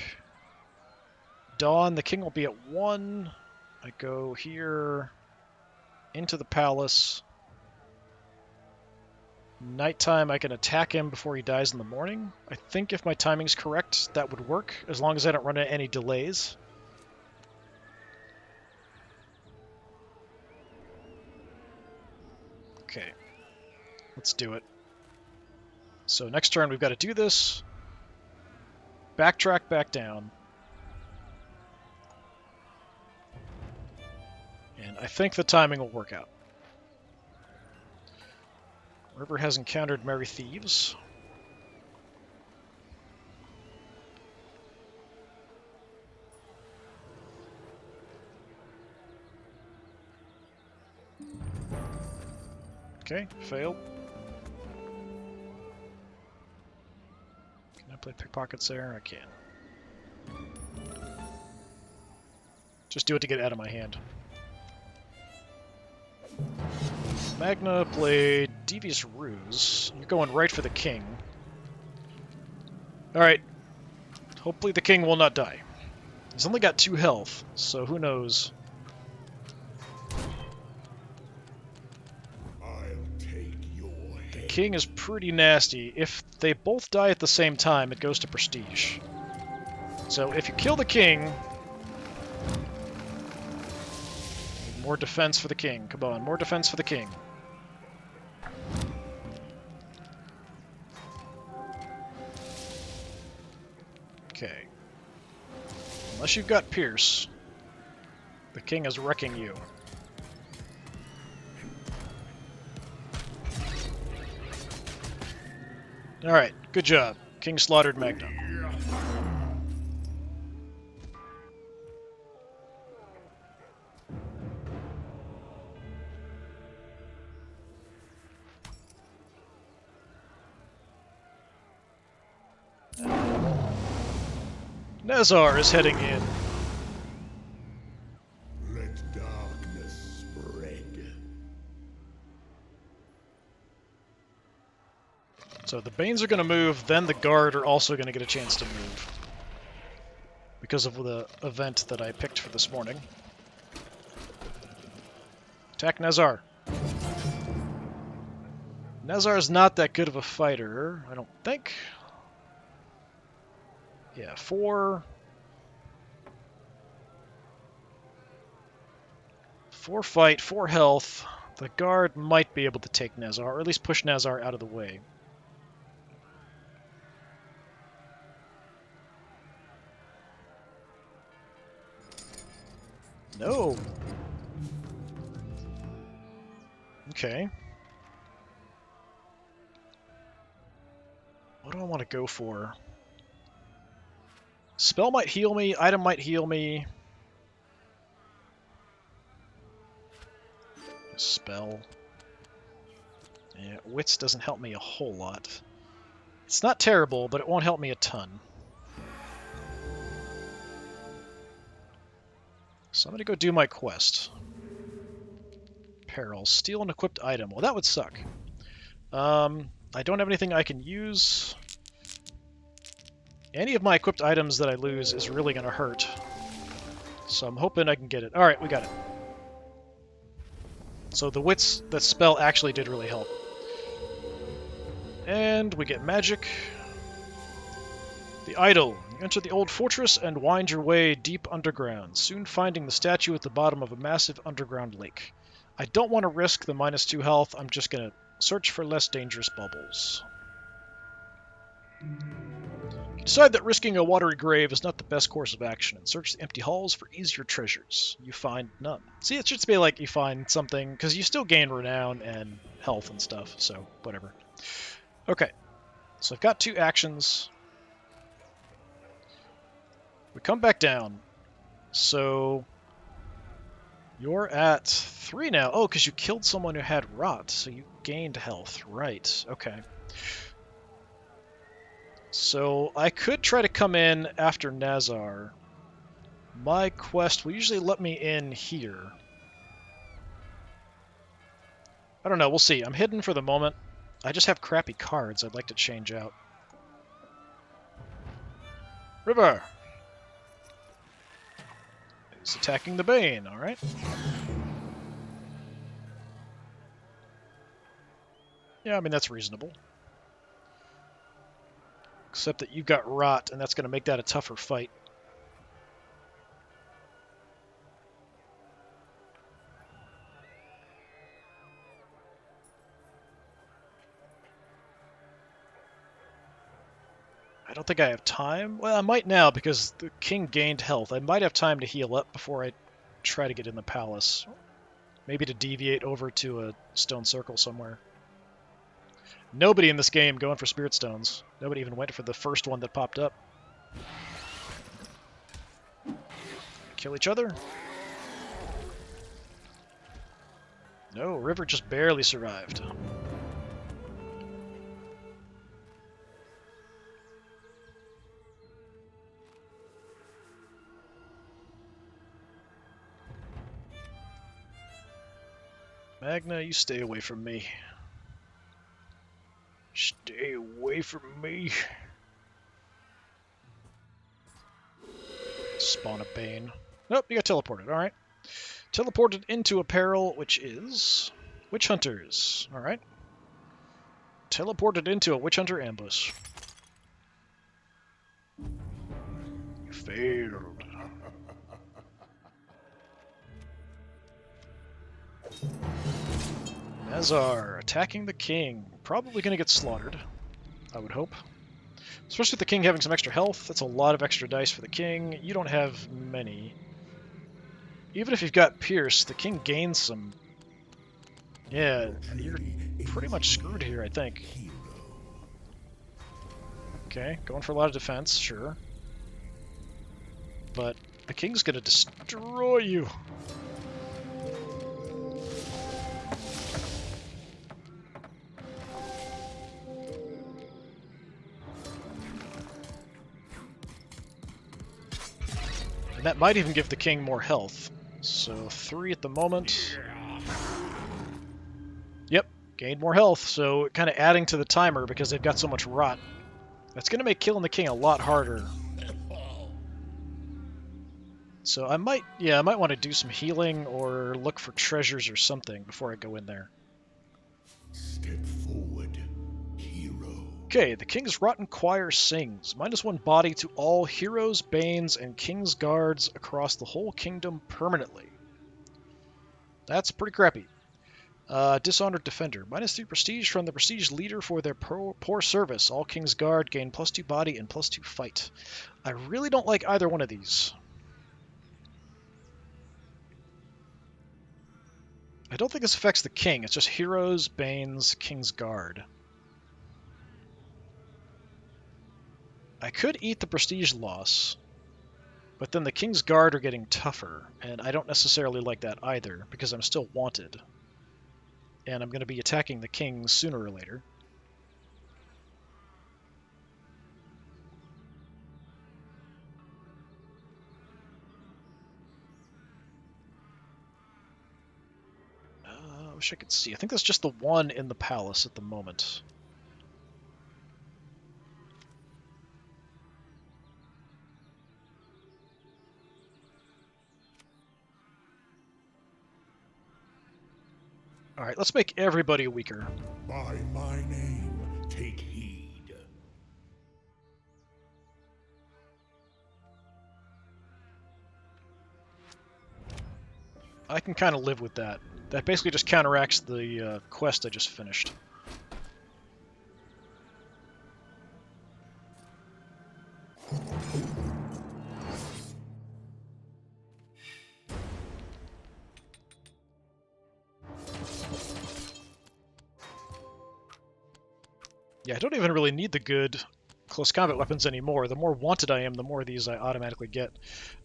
Dawn, the king will be at 1. I go here, into the palace. Nighttime, I can attack him before he dies in the morning. I think if my timing's correct, that would work, as long as I don't run into any delays. Okay, let's do it. So next turn, we've got to do this. Backtrack back down. And I think the timing will work out. River has encountered merry thieves. Okay, failed. Can I play pickpockets there? I can. Just do it to get it out of my hand. Magna played Devious Ruse. You're going right for the king. Alright. Hopefully the king will not die. He's only got 2 health, so who knows. I'll take your The head. king is pretty nasty. If they both die at the same time, it goes to prestige. So if you kill the king... More defense for the king. Come on, more defense for the king. Okay. Unless you've got Pierce, the king is wrecking you. Alright, good job. King slaughtered Magna. Nezar is heading in. Let darkness spread. So the Banes are going to move, then the Guard are also going to get a chance to move. Because of the event that I picked for this morning. Attack Nezar. Nezar is not that good of a fighter, I don't think. Yeah, 4 fight, 4 health. The Guard might be able to take Nezar, or at least push Nezar out of the way. No. Okay. What do I want to go for? Spell might heal me, item might heal me. Spell. Yeah, Wits doesn't help me a whole lot. It's not terrible, but it won't help me a ton. So I'm going to go do my quest. Peril. Steal an equipped item. Well, that would suck. I don't have anything I can use. Any of my equipped items that I lose is really going to hurt. So I'm hoping I can get it. Alright, we got it. So the wits, that spell actually did really help. And we get magic. The Idol. You enter the old fortress and wind your way deep underground, soon finding the statue at the bottom of a massive underground lake. I don't want to risk the -2 health. I'm just going to search for less dangerous bubbles. You decide that risking a watery grave is not the best course of action, and search the empty halls for easier treasures. You find none. See, it should be like you find something, because you still gain renown and health and stuff, so whatever. Okay, so I've got 2 actions. We come back down. So you're at 3 now. Oh, because you killed someone who had rot, so you gained health. Right, okay. So I could try to come in after Nazar. My quest will usually let me in here. I don't know, we'll see. I'm hidden for the moment. I just have crappy cards I'd like to change out. River! He's attacking the Bane, alright. Yeah, I mean, that's reasonable. Except that you've got rot, and that's going to make that a tougher fight. I don't think I have time. Well, I might now, because the king gained health. I might have time to heal up before I try to get in the palace. Maybe to deviate over to a stone circle somewhere. Nobody in this game going for spirit stones. Nobody even went for the first one that popped up. Kill each other? No, River just barely survived. Magna, you stay away from me. Stay away from me. Spawn a Bane. Nope, you got teleported. Alright. Teleported into a peril, which is Witch Hunters. Alright. Teleported into a Witch Hunter ambush. You failed. Nazar attacking the king. Probably going to get slaughtered, I would hope. Especially with the king having some extra health. That's a lot of extra dice for the king. You don't have many. Even if you've got Pierce, the king gains some. Yeah, you're pretty much screwed here, I think. Okay, going for a lot of defense, sure. But the king's going to destroy you. And that might even give the king more health. So 3 at the moment. Yep, gained more health, so kind of adding to the timer because they've got so much rot. That's going to make killing the king a lot harder. So I might want to do some healing or look for treasures or something before I go in there. Step forward, hero. Okay, the King's Rotten Choir sings. -1 body to all heroes, banes, and king's guards across the whole kingdom permanently. That's pretty crappy. Dishonored Defender. -3 prestige from the prestige leader for their poor service. All King's Guard gain +2 body and +2 fight. I really don't like either one of these. I don't think this affects the king. It's just heroes, banes, King's Guard. I could eat the prestige loss, but then the King's Guard are getting tougher, and I don't necessarily like that either, because I'm still wanted. And I'm going to be attacking the king sooner or later. I wish I could see. I think that's just the one in the palace at the moment. Alright, let's make everybody weaker. By my name, take heed. I can kind of live with that. That basically just counteracts the quest I just finished. Yeah, I don't even really need the good close combat weapons anymore. The more wanted I am, the more of these I automatically get.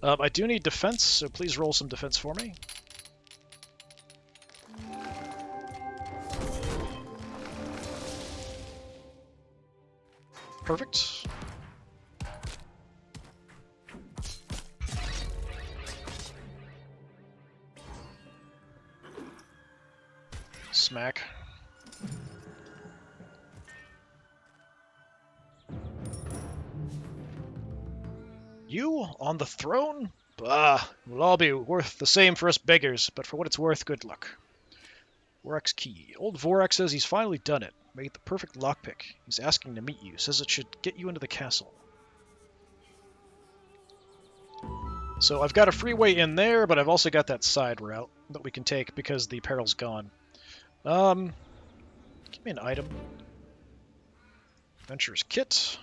I do need defense, so please roll some defense for me. Perfect. Smack. You on the throne? Bah, will all be worth the same for us beggars, but for what it's worth, good luck. Vorax key. Old Vorax says he's finally done it. Made the perfect lockpick. He's asking to meet you. Says it should get you into the castle. So I've got a freeway in there, but I've also got that side route that we can take because the peril's gone. Give me an item. Adventurer's kit.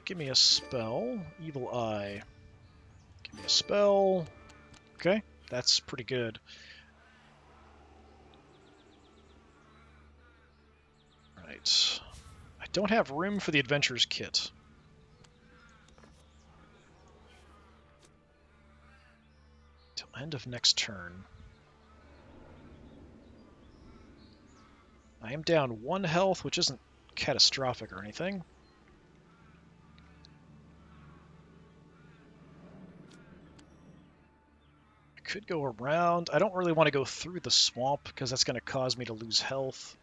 Give me a spell. Evil Eye. Give me a spell. Okay, that's pretty good. Right. I don't have room for the Adventurer's kit. Till end of next turn. I am down 1 health, which isn't catastrophic or anything. I could go around. I don't really want to go through the swamp because that's going to cause me to lose health.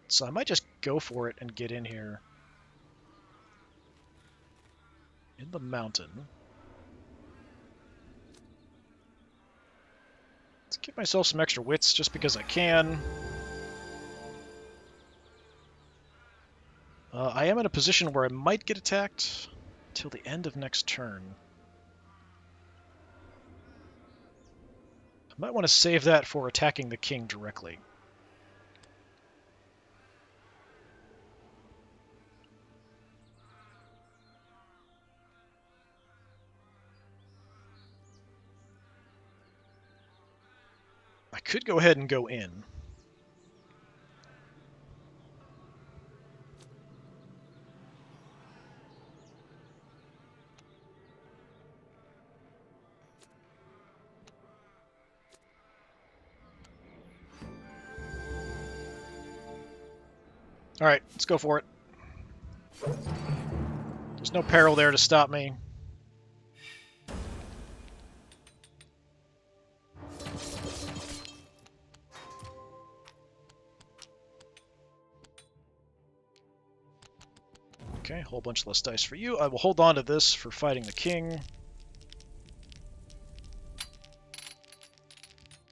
So I might just go for it and get in here. In the mountain. Let's give myself some extra wits just because I can. I am in a position where I might get attacked till the end of next turn. I might want to save that for attacking the king directly. I could go ahead and go in. Alright, let's go for it. There's no peril there to stop me. Okay, a whole bunch less dice for you. I will hold on to this for fighting the king.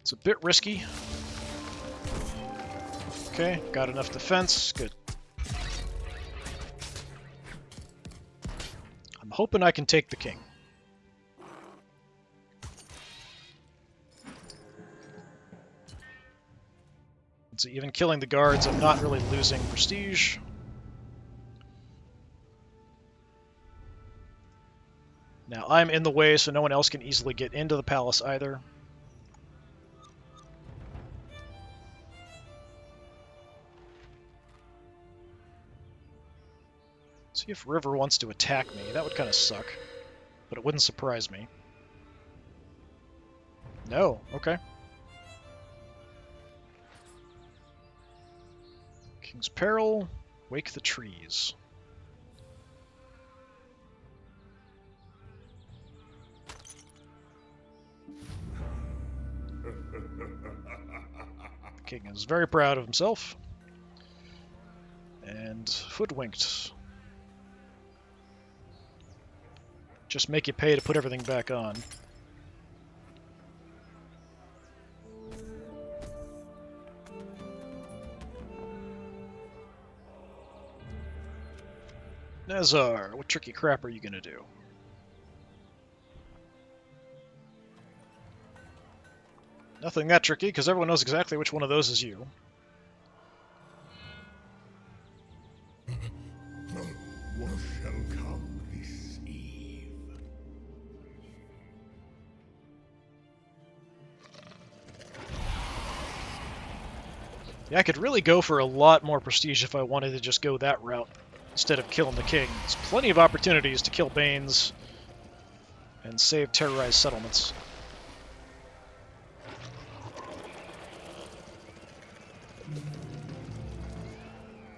It's a bit risky. Okay, got enough defense. Good. I'm hoping I can take the king. So even killing the guards, I'm not really losing prestige. Now I'm in the way, so no one else can easily get into the palace either. See if River wants to attack me. That would kind of suck, but it wouldn't surprise me. No, okay. King's Peril, Wake the Trees. The king is very proud of himself. And hoodwinked. Just make you pay to put everything back on. Nazar, what tricky crap are you going to do? Nothing that tricky, because everyone knows exactly which one of those is you. What shall come this eve? Yeah, I could really go for a lot more prestige if I wanted to just go that route instead of killing the king. There's plenty of opportunities to kill Banes and save terrorized settlements.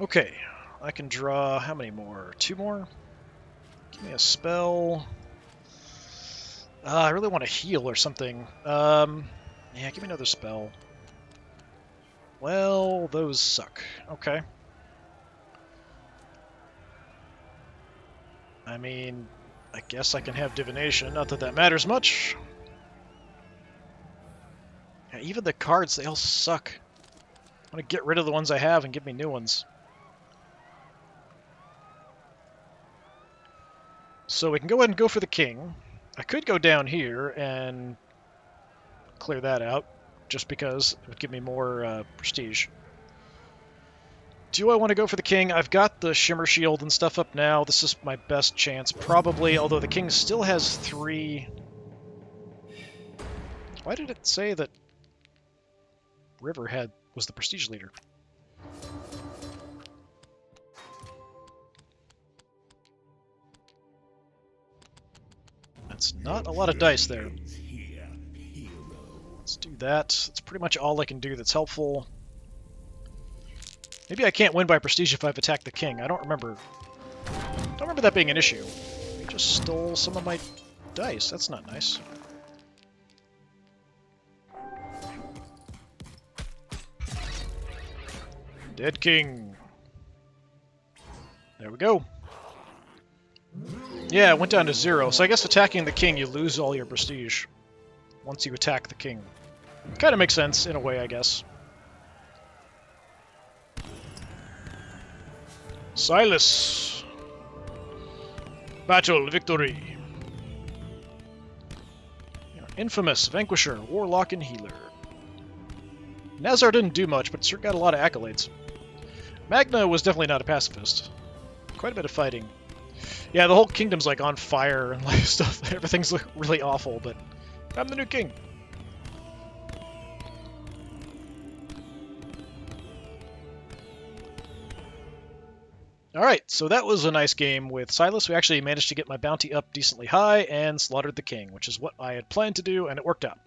Okay, I can draw how many more? 2 more? Give me a spell. I really want to heal or something. Yeah, give me another spell. Well, those suck. Okay. I mean, I guess I can have divination, not that that matters much. Yeah, even the cards, they all suck. I want to get rid of the ones I have and give me new ones. So we can go ahead and go for the king. I could go down here and clear that out, just because it would give me more prestige. Do I want to go for the king? I've got the Shimmer Shield and stuff up now. This is my best chance, probably, although the king still has 3... Why did it say that River was the prestige leader? That's not a lot of dice there. Let's do that. That's pretty much all I can do that's helpful. Maybe I can't win by prestige if I've attacked the king. I don't remember. Don't remember that being an issue. He just stole some of my dice. That's not nice. Dead king. There we go. Yeah, it went down to 0. So I guess attacking the king, you lose all your prestige once you attack the king. Kind of makes sense in a way, I guess. Sylas. Battle, victory. Infamous, Vanquisher, Warlock, and Healer. Nazar didn't do much, but sure got a lot of accolades. Magna was definitely not a pacifist. Quite a bit of fighting. Yeah, the whole kingdom's like on fire and like stuff. Everything's really awful, but I'm the new king. Alright, so that was a nice game with Sylas. We actually managed to get my bounty up decently high and slaughtered the king, which is what I had planned to do, and it worked out.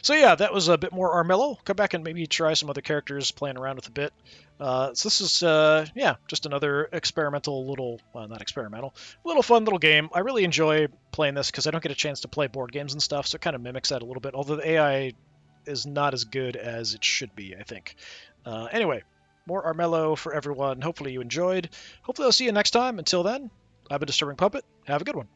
So yeah, that was a bit more Armello. Come back and maybe try some other characters, playing around with a bit. So this is, yeah, just another experimental little, well, not experimental, little fun little game. I really enjoy playing this because I don't get a chance to play board games and stuff, so it kind of mimics that a little bit, although the AI is not as good as it should be, I think. Anyway. More Armello for everyone. Hopefully you enjoyed. Hopefully I'll see you next time. Until then, I've been Disturbing Puppet. Have a good one.